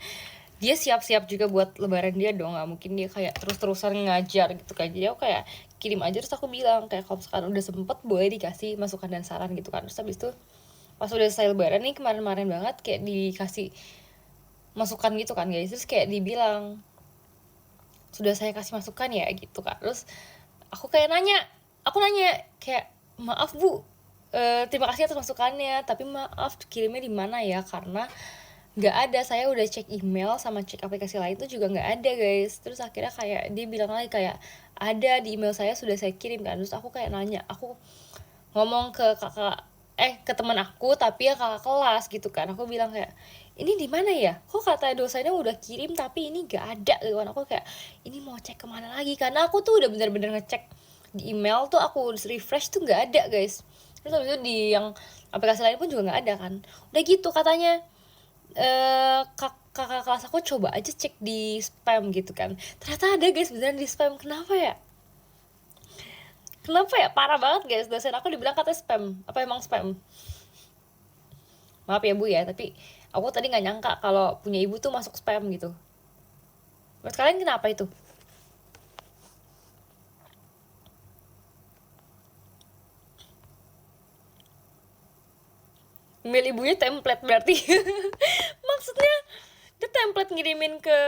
dia siap-siap juga buat lebaran dia dong, nggak mungkin dia kayak terus-terusan ngajar gitu kan. Jadi aku kayak kirim aja, terus aku bilang kayak kalau misalkan udah sempet boleh dikasih masukan dan saran gitu kan. Terus habis itu pas udah selesai lebaran nih kemarin-kemarin banget kayak dikasih masukan gitu kan guys, terus kayak dibilang sudah saya kasih masukan ya gitu kan. Terus aku kayak nanya kayak maaf bu, terima kasih atas masukannya, tapi maaf kirimnya di mana ya, karena nggak ada. Saya udah cek email sama cek aplikasi lain tuh juga nggak ada guys. Terus akhirnya kayak dia bilang lagi kayak ada di email saya, sudah saya kirim kan. Terus aku kayak nanya, aku ngomong ke kakak ke teman aku tapi ya kakak kelas gitu kan. Aku bilang kayak, ini di mana ya, kok kata dosennya udah kirim tapi ini nggak ada gitu kan. Aku kayak, ini mau cek kemana lagi, karena aku tuh udah bener-bener ngecek di email tuh, aku refresh tuh nggak ada guys. Terus habis itu di yang aplikasi lain pun juga nggak ada kan. Udah gitu katanya, kakak kelas aku coba aja cek di spam gitu kan, ternyata ada guys beneran di spam. Kenapa ya, parah banget guys, dosen aku dibilang katanya spam. Apa emang spam? Maaf ya bu ya, tapi aku tadi nggak nyangka kalau punya ibu tuh masuk spam gitu. Menurut kalian kenapa itu? Email ibunya template berarti. Maksudnya dia template ngirimin ke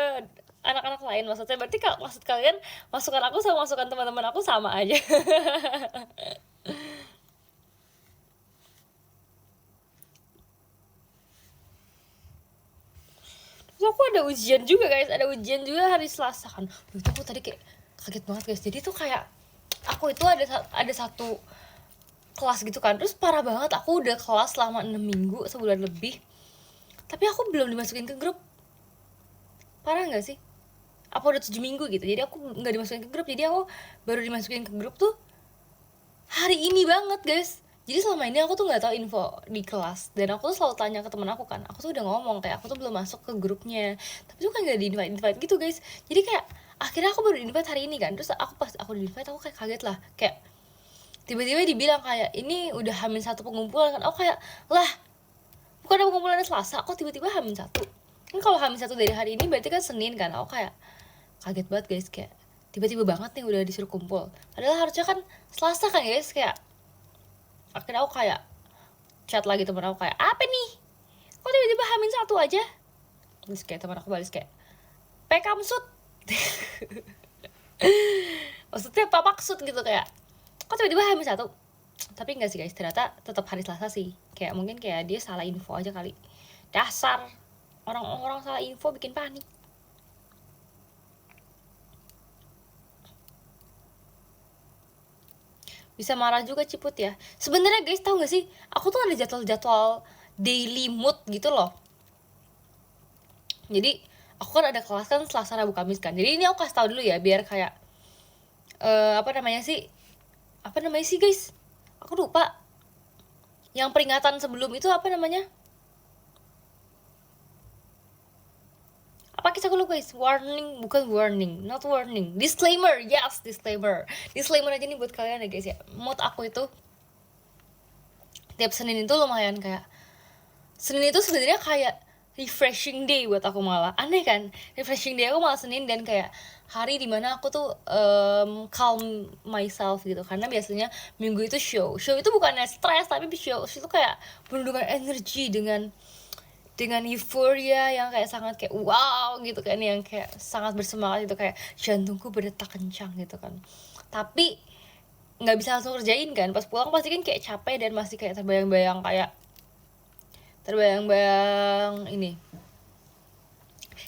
anak-anak lain, maksudnya berarti kalau maksud kalian masukan aku sama masukan teman-teman aku sama aja. Terus aku ada ujian juga guys, ada ujian juga hari Selasa kan. Itu aku tadi kayak kaget banget guys. Jadi tuh kayak aku itu ada satu kelas gitu kan. Terus parah banget, aku udah kelas selama 6 minggu, sebulan lebih, tapi aku belum dimasukin ke grup. Parah nggak sih? Apa udah 7 minggu gitu, jadi aku nggak dimasukin ke grup. Jadi aku baru dimasukin ke grup tuh hari ini banget guys. Jadi selama ini aku tuh nggak tahu info di kelas, dan aku tuh selalu tanya ke temen aku kan. Aku tuh udah ngomong kayak aku tuh belum masuk ke grupnya, tapi tuh kan nggak di invite gitu guys. Jadi kayak akhirnya aku baru di invite hari ini kan. Terus aku pas aku di invite, aku kayak kaget lah, kayak tiba-tiba dibilang kayak ini udah hamil satu pengumpulan kan. Aku kayak, lah bukan ada pengumpulan Selasa, kok tiba-tiba hamil satu? Kan kalau hamil satu dari hari ini berarti kan Senin kan. Aku kayak kaget banget guys, kayak tiba-tiba banget nih udah disuruh kumpul, padahal harusnya kan Selasa kan guys. Kayak akhirnya aku kayak chat lagi temen aku kayak, apa nih, kok tiba-tiba hamil satu aja? Terus kayak teman aku balas kayak, pekamsud. Maksudnya apa maksud gitu, kayak kok tiba-tiba hamil satu? Tapi enggak sih guys, ternyata tetap hari Selasa sih. Kayak mungkin kayak dia salah info aja kali. Dasar orang-orang salah info bikin panik. Bisa marah juga Ciput ya. Sebenarnya guys, tahu nggak sih, aku tuh ada jadwal daily mood gitu loh. Jadi aku kan ada kelas kan Selasa, Rabu, Kamis kan. Jadi ini aku kasih tahu dulu ya, biar kayak apa namanya sih guys, aku lupa. Yang peringatan sebelum itu apa namanya, apa kisah aku lupa guys. Warning, bukan warning, not warning, disclaimer. Yes, disclaimer aja nih buat kalian ya guys ya. Mood aku itu tiap Senin itu lumayan kayak, Senin itu sebenarnya kayak refreshing day buat aku. Malah aneh kan, refreshing day aku malah Senin, dan kayak hari dimana aku tuh calm myself gitu. Karena biasanya minggu itu show itu bukannya stres, tapi show itu kayak penuh dengan energi, dengan euforia yang kayak sangat kayak wow gitu kan, yang kayak sangat bersemangat gitu, kayak jantungku berdetak kencang gitu kan. Tapi nggak bisa langsung kerjain kan, pas pulang pasti kan kayak capek dan masih kayak terbayang-bayang ini,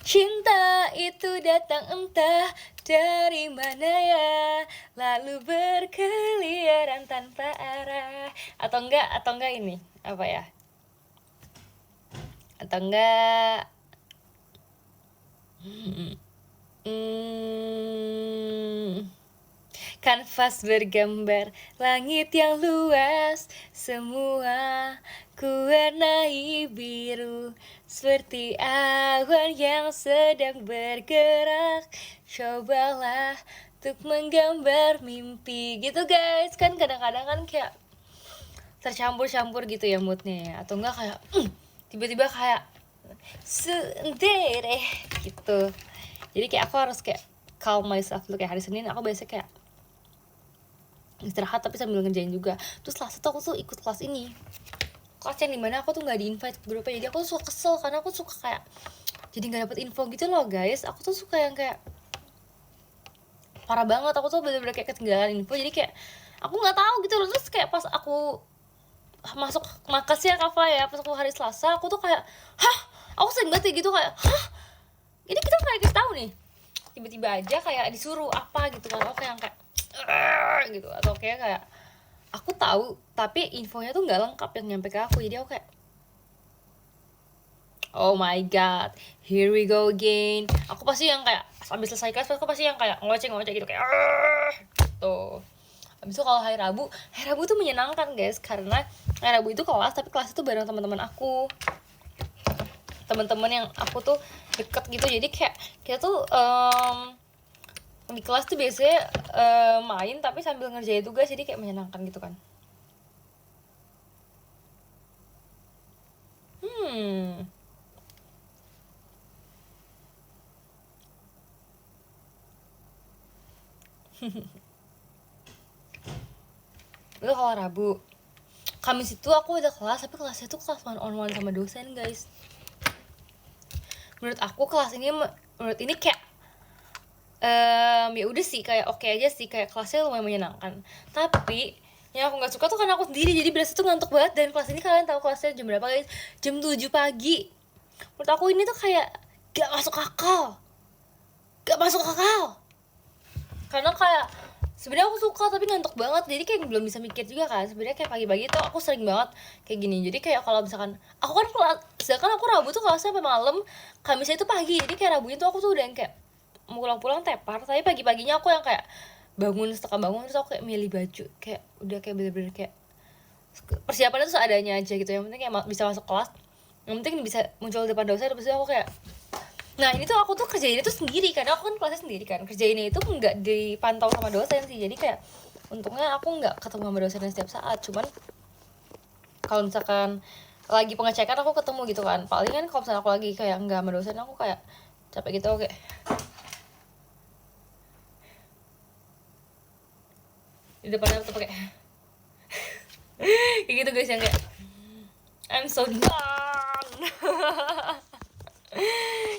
cinta itu datang entah dari mana ya, lalu berkeliaran tanpa arah. Atau enggak ini apa ya, atau enggak kanvas bergambar langit yang luas, semua kuwarnai biru, seperti awan yang sedang bergerak. Cobalah untuk menggambar mimpi gitu guys. Kan kadang-kadang kan kayak tercampur-campur gitu ya moodnya ya. Atau enggak kayak tiba-tiba kayak sendiri gitu. Jadi kayak aku harus kayak calm myself dulu. Kayak hari Senin aku biasa kayak istirahat tapi sambil ngerjain juga. Terus Selasa tuh aku tuh ikut kelas ini, kelas yang dimana aku tuh nggak di invite ke grupnya. Jadi aku tuh suka kesel, karena aku suka kayak jadi nggak dapet info gitu loh guys. Aku tuh suka yang kayak parah banget, aku tuh bener-bener kayak ketinggalan info. Jadi kayak aku nggak tahu gitu loh. Terus kayak pas aku masuk makasih ya Kafa ya, pas aku hari Selasa aku tuh kayak hah, aku sering banget kayak gitu, kayak hah, ini kita kayak tahu nih, tiba-tiba aja kayak disuruh apa gitu kan, oke yang kayak gitu, atau kayak aku tahu tapi infonya tuh nggak lengkap yang nyampe ke aku, jadi aku kayak oh my god, here we go again. Aku pasti yang kayak habis selesai kelas aku pasti yang kayak ngoceh gitu kayak gitu. Habis itu kalau hari Rabu tuh menyenangkan guys, karena hari Rabu itu kelas, tapi kelas itu bareng teman-teman aku, teman-teman yang aku tuh deket gitu, jadi kayak kita tuh di kelas tuh biasanya main tapi sambil ngerjain tugas, jadi kayak menyenangkan gitu kan. Itu kalau Rabu. Kamis itu aku ada kelas, tapi kelasnya tuh kelas one on one sama dosen guys. Menurut aku kelas ini, menurut ini kayak ya udah sih, kayak oke aja sih, kayak kelasnya lumayan menyenangkan. Tapi yang aku nggak suka tuh karena aku sendiri, jadi berasa tuh ngantuk banget. Dan kelas ini kalian tahu kelasnya jam berapa guys? Jam 7 pagi. Menurut aku ini tuh kayak gak masuk akal, karena kayak sebenarnya aku suka tapi ngantuk banget, jadi kayak belum bisa mikir juga kan. Sebenarnya kayak pagi-pagi tuh aku sering banget kayak gini, jadi kayak kalau misalkan aku kan sedangkan aku Rabu tuh kelasnya sampai malam, Kamisnya itu pagi, jadi kayak Rabunya tuh aku tuh udah yang kayak mau pulang-pulang tepar, tapi pagi-paginya aku yang kayak setengah bangun terus aku kayak milih baju, kayak udah kayak bener-bener kayak persiapannya tuh seadanya aja gitu, yang penting kayak bisa masuk kelas, yang penting bisa muncul depan dosen. Terus aku kayak, nah ini tuh aku tuh kerjainnya tuh sendiri, karena aku kan kelasnya sendiri kan, kerjainnya itu nggak dipantau sama dosen sih, jadi kayak untungnya aku nggak ketemu sama dosennya setiap saat. Cuman kalau misalkan lagi pengecekan aku ketemu gitu kan, paling kan kalau misalnya aku lagi kayak nggak sama dosen, aku kayak capek gitu, oke di depannya tuh pakai kayak gitu guys, yang kayak I'm so done.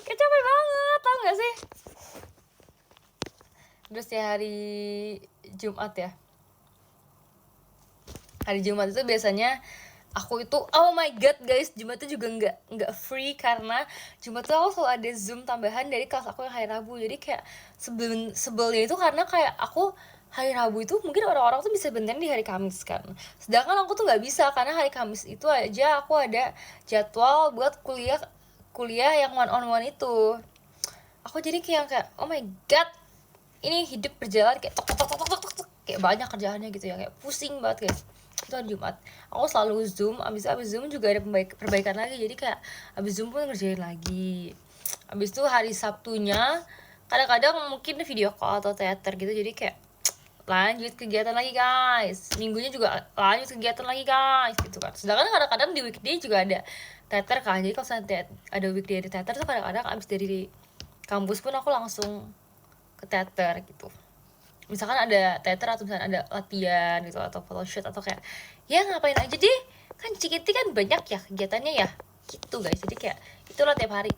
Kayak capek banget, tau gak sih? Terus ya hari Jumat ya, hari Jumat itu biasanya aku itu oh my god guys, Jumat itu juga nggak free, karena Jumat tuh aku selalu ada Zoom tambahan dari kelas aku yang hari Rabu. Jadi kayak sebelnya itu karena kayak aku hari Rabu itu mungkin orang-orang tuh bisa beneran di hari Kamis kan, sedangkan aku tuh nggak bisa, karena hari Kamis itu aja aku ada jadwal buat kuliah yang one on one itu. Aku jadi kayak oh my god, ini hidup berjalan kayak tok tok tok tok tok tok, kayak banyak kerjaannya gitu ya, kayak pusing banget guys. Itu hari Jumat aku selalu Zoom, abis Zoom juga ada perbaikan lagi, jadi kayak abis Zoom pun ngerjain lagi. Abis itu hari Sabtunya kadang-kadang mungkin video call atau teater gitu, jadi kayak lanjut kegiatan lagi guys. Minggunya juga lanjut kegiatan lagi guys gitu kan. Sedangkan kadang-kadang di weekday juga ada teater kan, jadi kalau misalnya ada weekday ada teater tuh kadang-kadang abis dari kampus pun aku langsung ke teater gitu. Misalkan ada teater atau misalkan ada latihan gitu atau photoshoot atau kayak ya ngapain aja deh, kan Cikiti kan banyak ya kegiatannya ya gitu guys. Jadi kayak itulah tiap hari.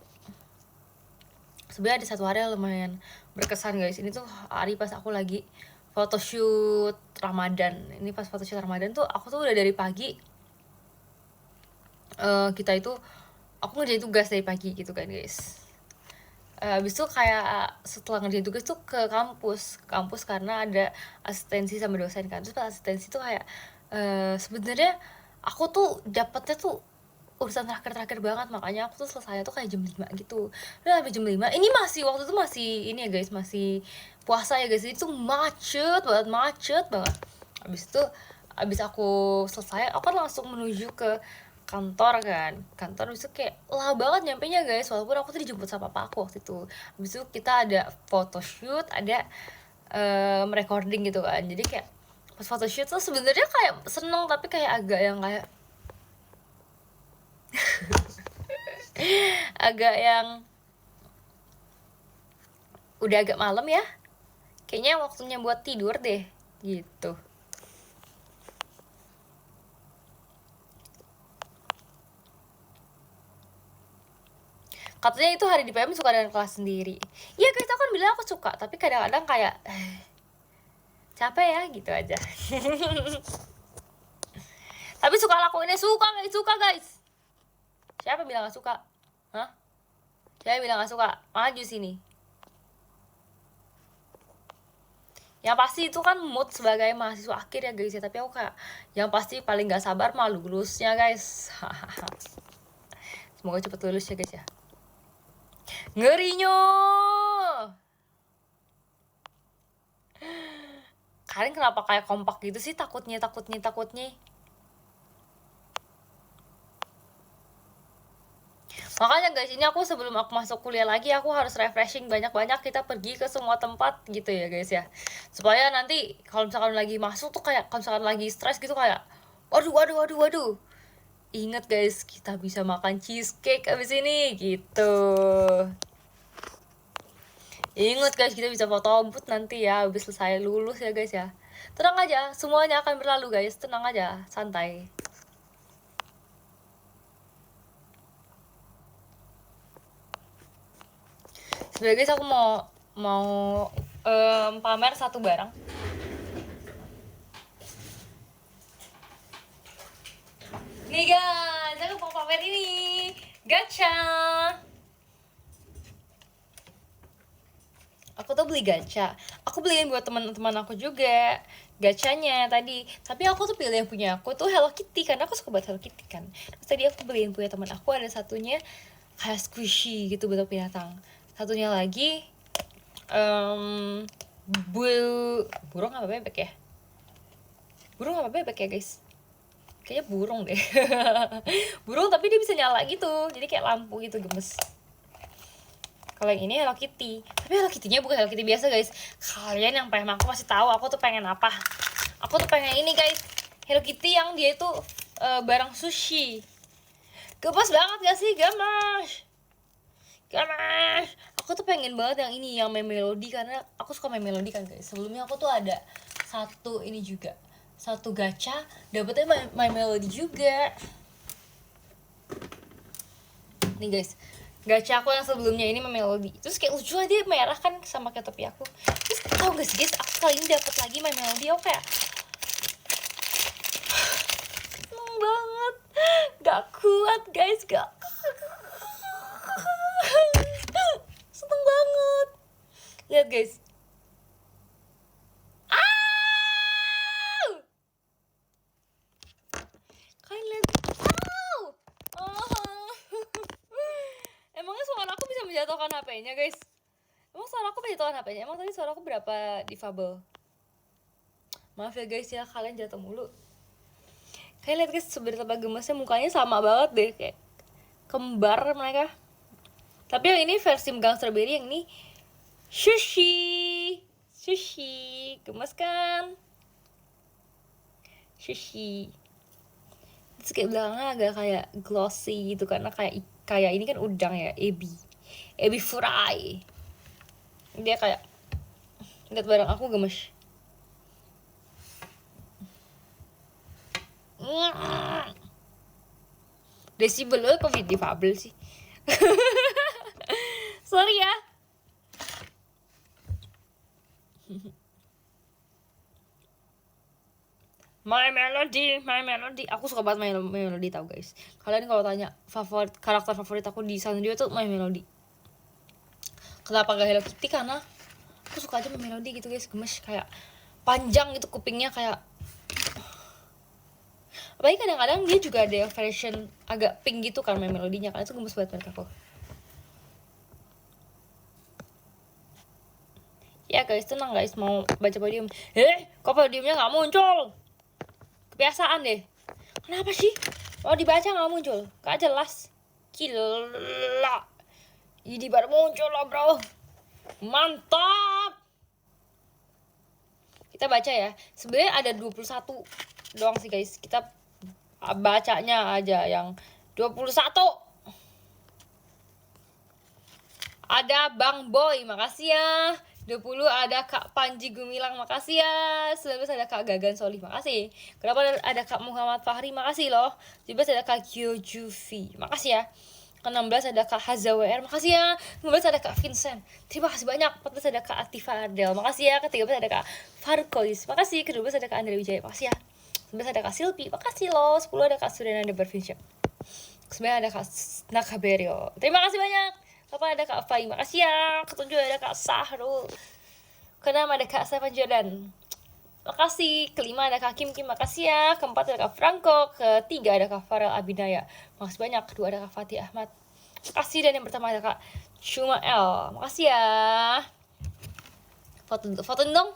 Sebenarnya ada satu hari yang lumayan berkesan guys, ini tuh hari pas aku lagi photoshoot Ramadan. Ini pas photoshoot Ramadan tuh aku tuh udah dari pagi, kita itu aku ngerjain tugas dari pagi gitu kan guys. Habis itu kayak setelah ngerjain tugas tuh ke kampus karena ada asistensi sama dosen kan. Terus pas asistensi tuh kayak sebenarnya aku tuh dapetnya tuh urusan terakhir banget, makanya aku tuh selesai tuh kayak jam 5 gitu. Udah sampai jam 5 ini masih waktu itu masih ini ya guys, masih puasa ya guys, itu macet banget. Habis aku selesai aku kan langsung menuju ke kantor itu kayak lama banget nyampe nya guys, walaupun aku tuh dijemput sama papa aku waktu itu. Habis itu kita ada photoshoot, ada recording gitu kan, jadi kayak pas photoshoot tuh sebenarnya kayak seneng, tapi kayak agak yang kayak agak yang udah agak malam ya, kayaknya waktunya buat tidur deh gitu. Katanya itu hari di PM suka dengan kelas sendiri. Iya guys, aku kan bilang aku suka, tapi kadang-kadang kayak capek ya gitu aja. Tapi suka lakuinnya, suka guys. Siapa bilang gak suka? Hah? Siapa bilang gak suka? Maju sini. Yang pasti itu kan mood sebagai mahasiswa akhir ya guys ya. Tapi aku kayak yang pasti paling gak sabar mah lulusnya guys. Semoga cepet lulus ya guys ya. Ngerinya. Kalian kenapa kayak kompak gitu sih? Takutnya. Makanya guys, ini aku sebelum aku masuk kuliah lagi, aku harus refreshing banyak-banyak. Kita pergi ke semua tempat gitu ya guys ya. Supaya nanti kalau misalkan lagi masuk tuh kayak, kalau misalkan lagi stres gitu kayak, waduh. Ingat guys, kita bisa makan cheesecake abis ini gitu. Ingat guys, kita bisa foto rambut nanti ya abis selesai lulus ya guys ya. Tenang aja, semuanya akan berlalu guys. Tenang aja, santai. Sebenernya guys, aku mau pamer satu barang. Nih guys, aku mau pamer ini gacha. Aku tuh beli gacha. Aku beliin buat teman-teman aku juga gachanya tadi. Tapi aku tuh pilih yang punya aku tuh Hello Kitty karena aku suka banget Hello Kitty kan. Terus tadi aku beliin punya teman aku, ada satunya kayak squishy gitu bentuk binatang. Satunya lagi burung apa bebek ya? Burung apa bebek ya guys? Kayaknya burung deh. Burung tapi dia bisa nyala gitu. Jadi kayak lampu gitu, gemes. Kalau yang ini Hello Kitty. Tapi Hello Kitty-nya bukan Hello Kitty biasa guys. Kalian yang pengen aku masih tahu aku tuh pengen apa. Aku tuh pengen ini guys. Hello Kitty yang dia itu barang sushi. Gemes banget gak sih? Gemes. Aku tuh pengen banget yang ini, yang My Melody, karena aku suka My Melody kan guys. Sebelumnya aku tuh ada satu ini juga, satu gacha dapetnya My Melody juga. Nih guys, gacha aku yang sebelumnya ini My Melody. Terus kayak lucu aja, dia merah kan sama kayak topi aku. Terus tau gak sih guys, aku kali ini dapet lagi My Melody. Aku kayak seneng banget, gak kuat guys, seneng banget. Lihat guys. Kalian lihat. Emangnya suara aku bisa menjatuhkan HP-nya guys? Emang suara aku menjatuhkan HP-nya? Emang tadi suara aku berapa difabel? Maaf ya guys ya, kalian jatuh mulu. Kalian lihat guys, seberapa gemesnya, mukanya sama banget deh, kayak kembar mereka. Tapi yang ini versi megang strawberry, yang ini sushi, gemes kan? Sushi. Terus kayak belakangnya agak kayak glossy gitu karena kayak ini kan udang ya, ebi fry. Dia kayak, lihat barang aku gemes. Desibel lo kok difabel sih. Sorry ya. My Melody. Aku suka banget My Melody tau guys. Kalian kalau tanya karakter favorit aku di Sanrio tuh My Melody. Kenapa gak Hello Kitty? Karena aku suka aja My Melody gitu guys, gemes, kayak panjang gitu kupingnya kayak. Apalagi kadang-kadang dia juga ada version agak pink gitu kan My Melody-nya, kan itu gemes banget menurut aku. Ya guys, tenang guys, mau baca podium. Kok podiumnya gak muncul? Kebiasaan deh. Kenapa sih? Mau dibaca gak muncul? Gak jelas. Gila. Ini baru muncul loh bro. Mantap. Kita baca ya. Sebenarnya ada 21 doang sih guys. Kita bacanya aja yang 21. Ada Bang Boy, makasih ya. 20 ada Kak Panji Gumilang, makasih ya. 19 ada Kak Gagan Solih, makasih. Kenapa ada Kak Muhammad Fahri, makasih loh. 17 ada Kak Kyojufi, makasih ya. Ke-16 ada Kak Haza WR, makasih ya. 15 ada Kak Vincent, terima kasih banyak. 14 ada Kak Atifa Ardel, makasih ya. Ke-13 ada Kak Farkois, makasih. Ke-12 ada Kak Andre Wijaya, makasih ya. 11 ada Kak Silpi, makasih loh. 10 ada Kak Sudena de Bervinsya. 9 ada Kak Nakaberio, terima kasih banyak. 8 ada Kak Fai, makasih ya. Ketujuh ada Kak Sahrul. Keenam ada Kak Stefan Jordan, makasih. Kelima ada Kak Kim Kim, makasih ya. Keempat ada Kak Franco. Ketiga ada Kak Farel Abinaya, makasih banyak. Kedua ada Kak Fatih Ahmad, makasih. Dan yang pertama ada Kak Cuma L, makasih ya. Foto dong.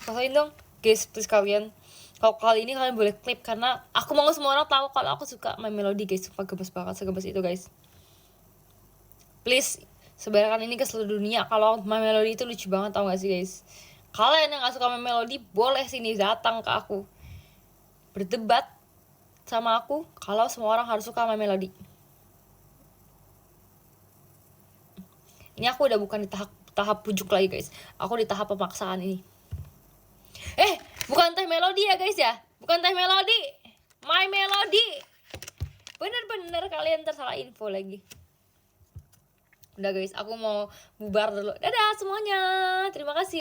Fotoin dong guys, please kalian. Kalau kali ini kalian boleh klip karena aku mau semua orang tahu kalau aku suka My Melody guys. Sumpah gemes banget, segemes itu guys. Please sebarkan ini ke seluruh dunia kalau My Melody itu lucu banget, tau gak sih guys. Kalian yang gak suka My Melody boleh sini datang ke aku, berdebat sama aku kalau semua orang harus suka My Melody. Ini aku udah bukan di tahap pujuk lagi guys, aku di tahap pemaksaan ini. Bukan Teh Melody ya guys ya, bukan Teh Melody, My Melody. Bener-bener kalian tersalah info lagi. Udah guys, aku mau bubar dulu. Dadah semuanya, terima kasih.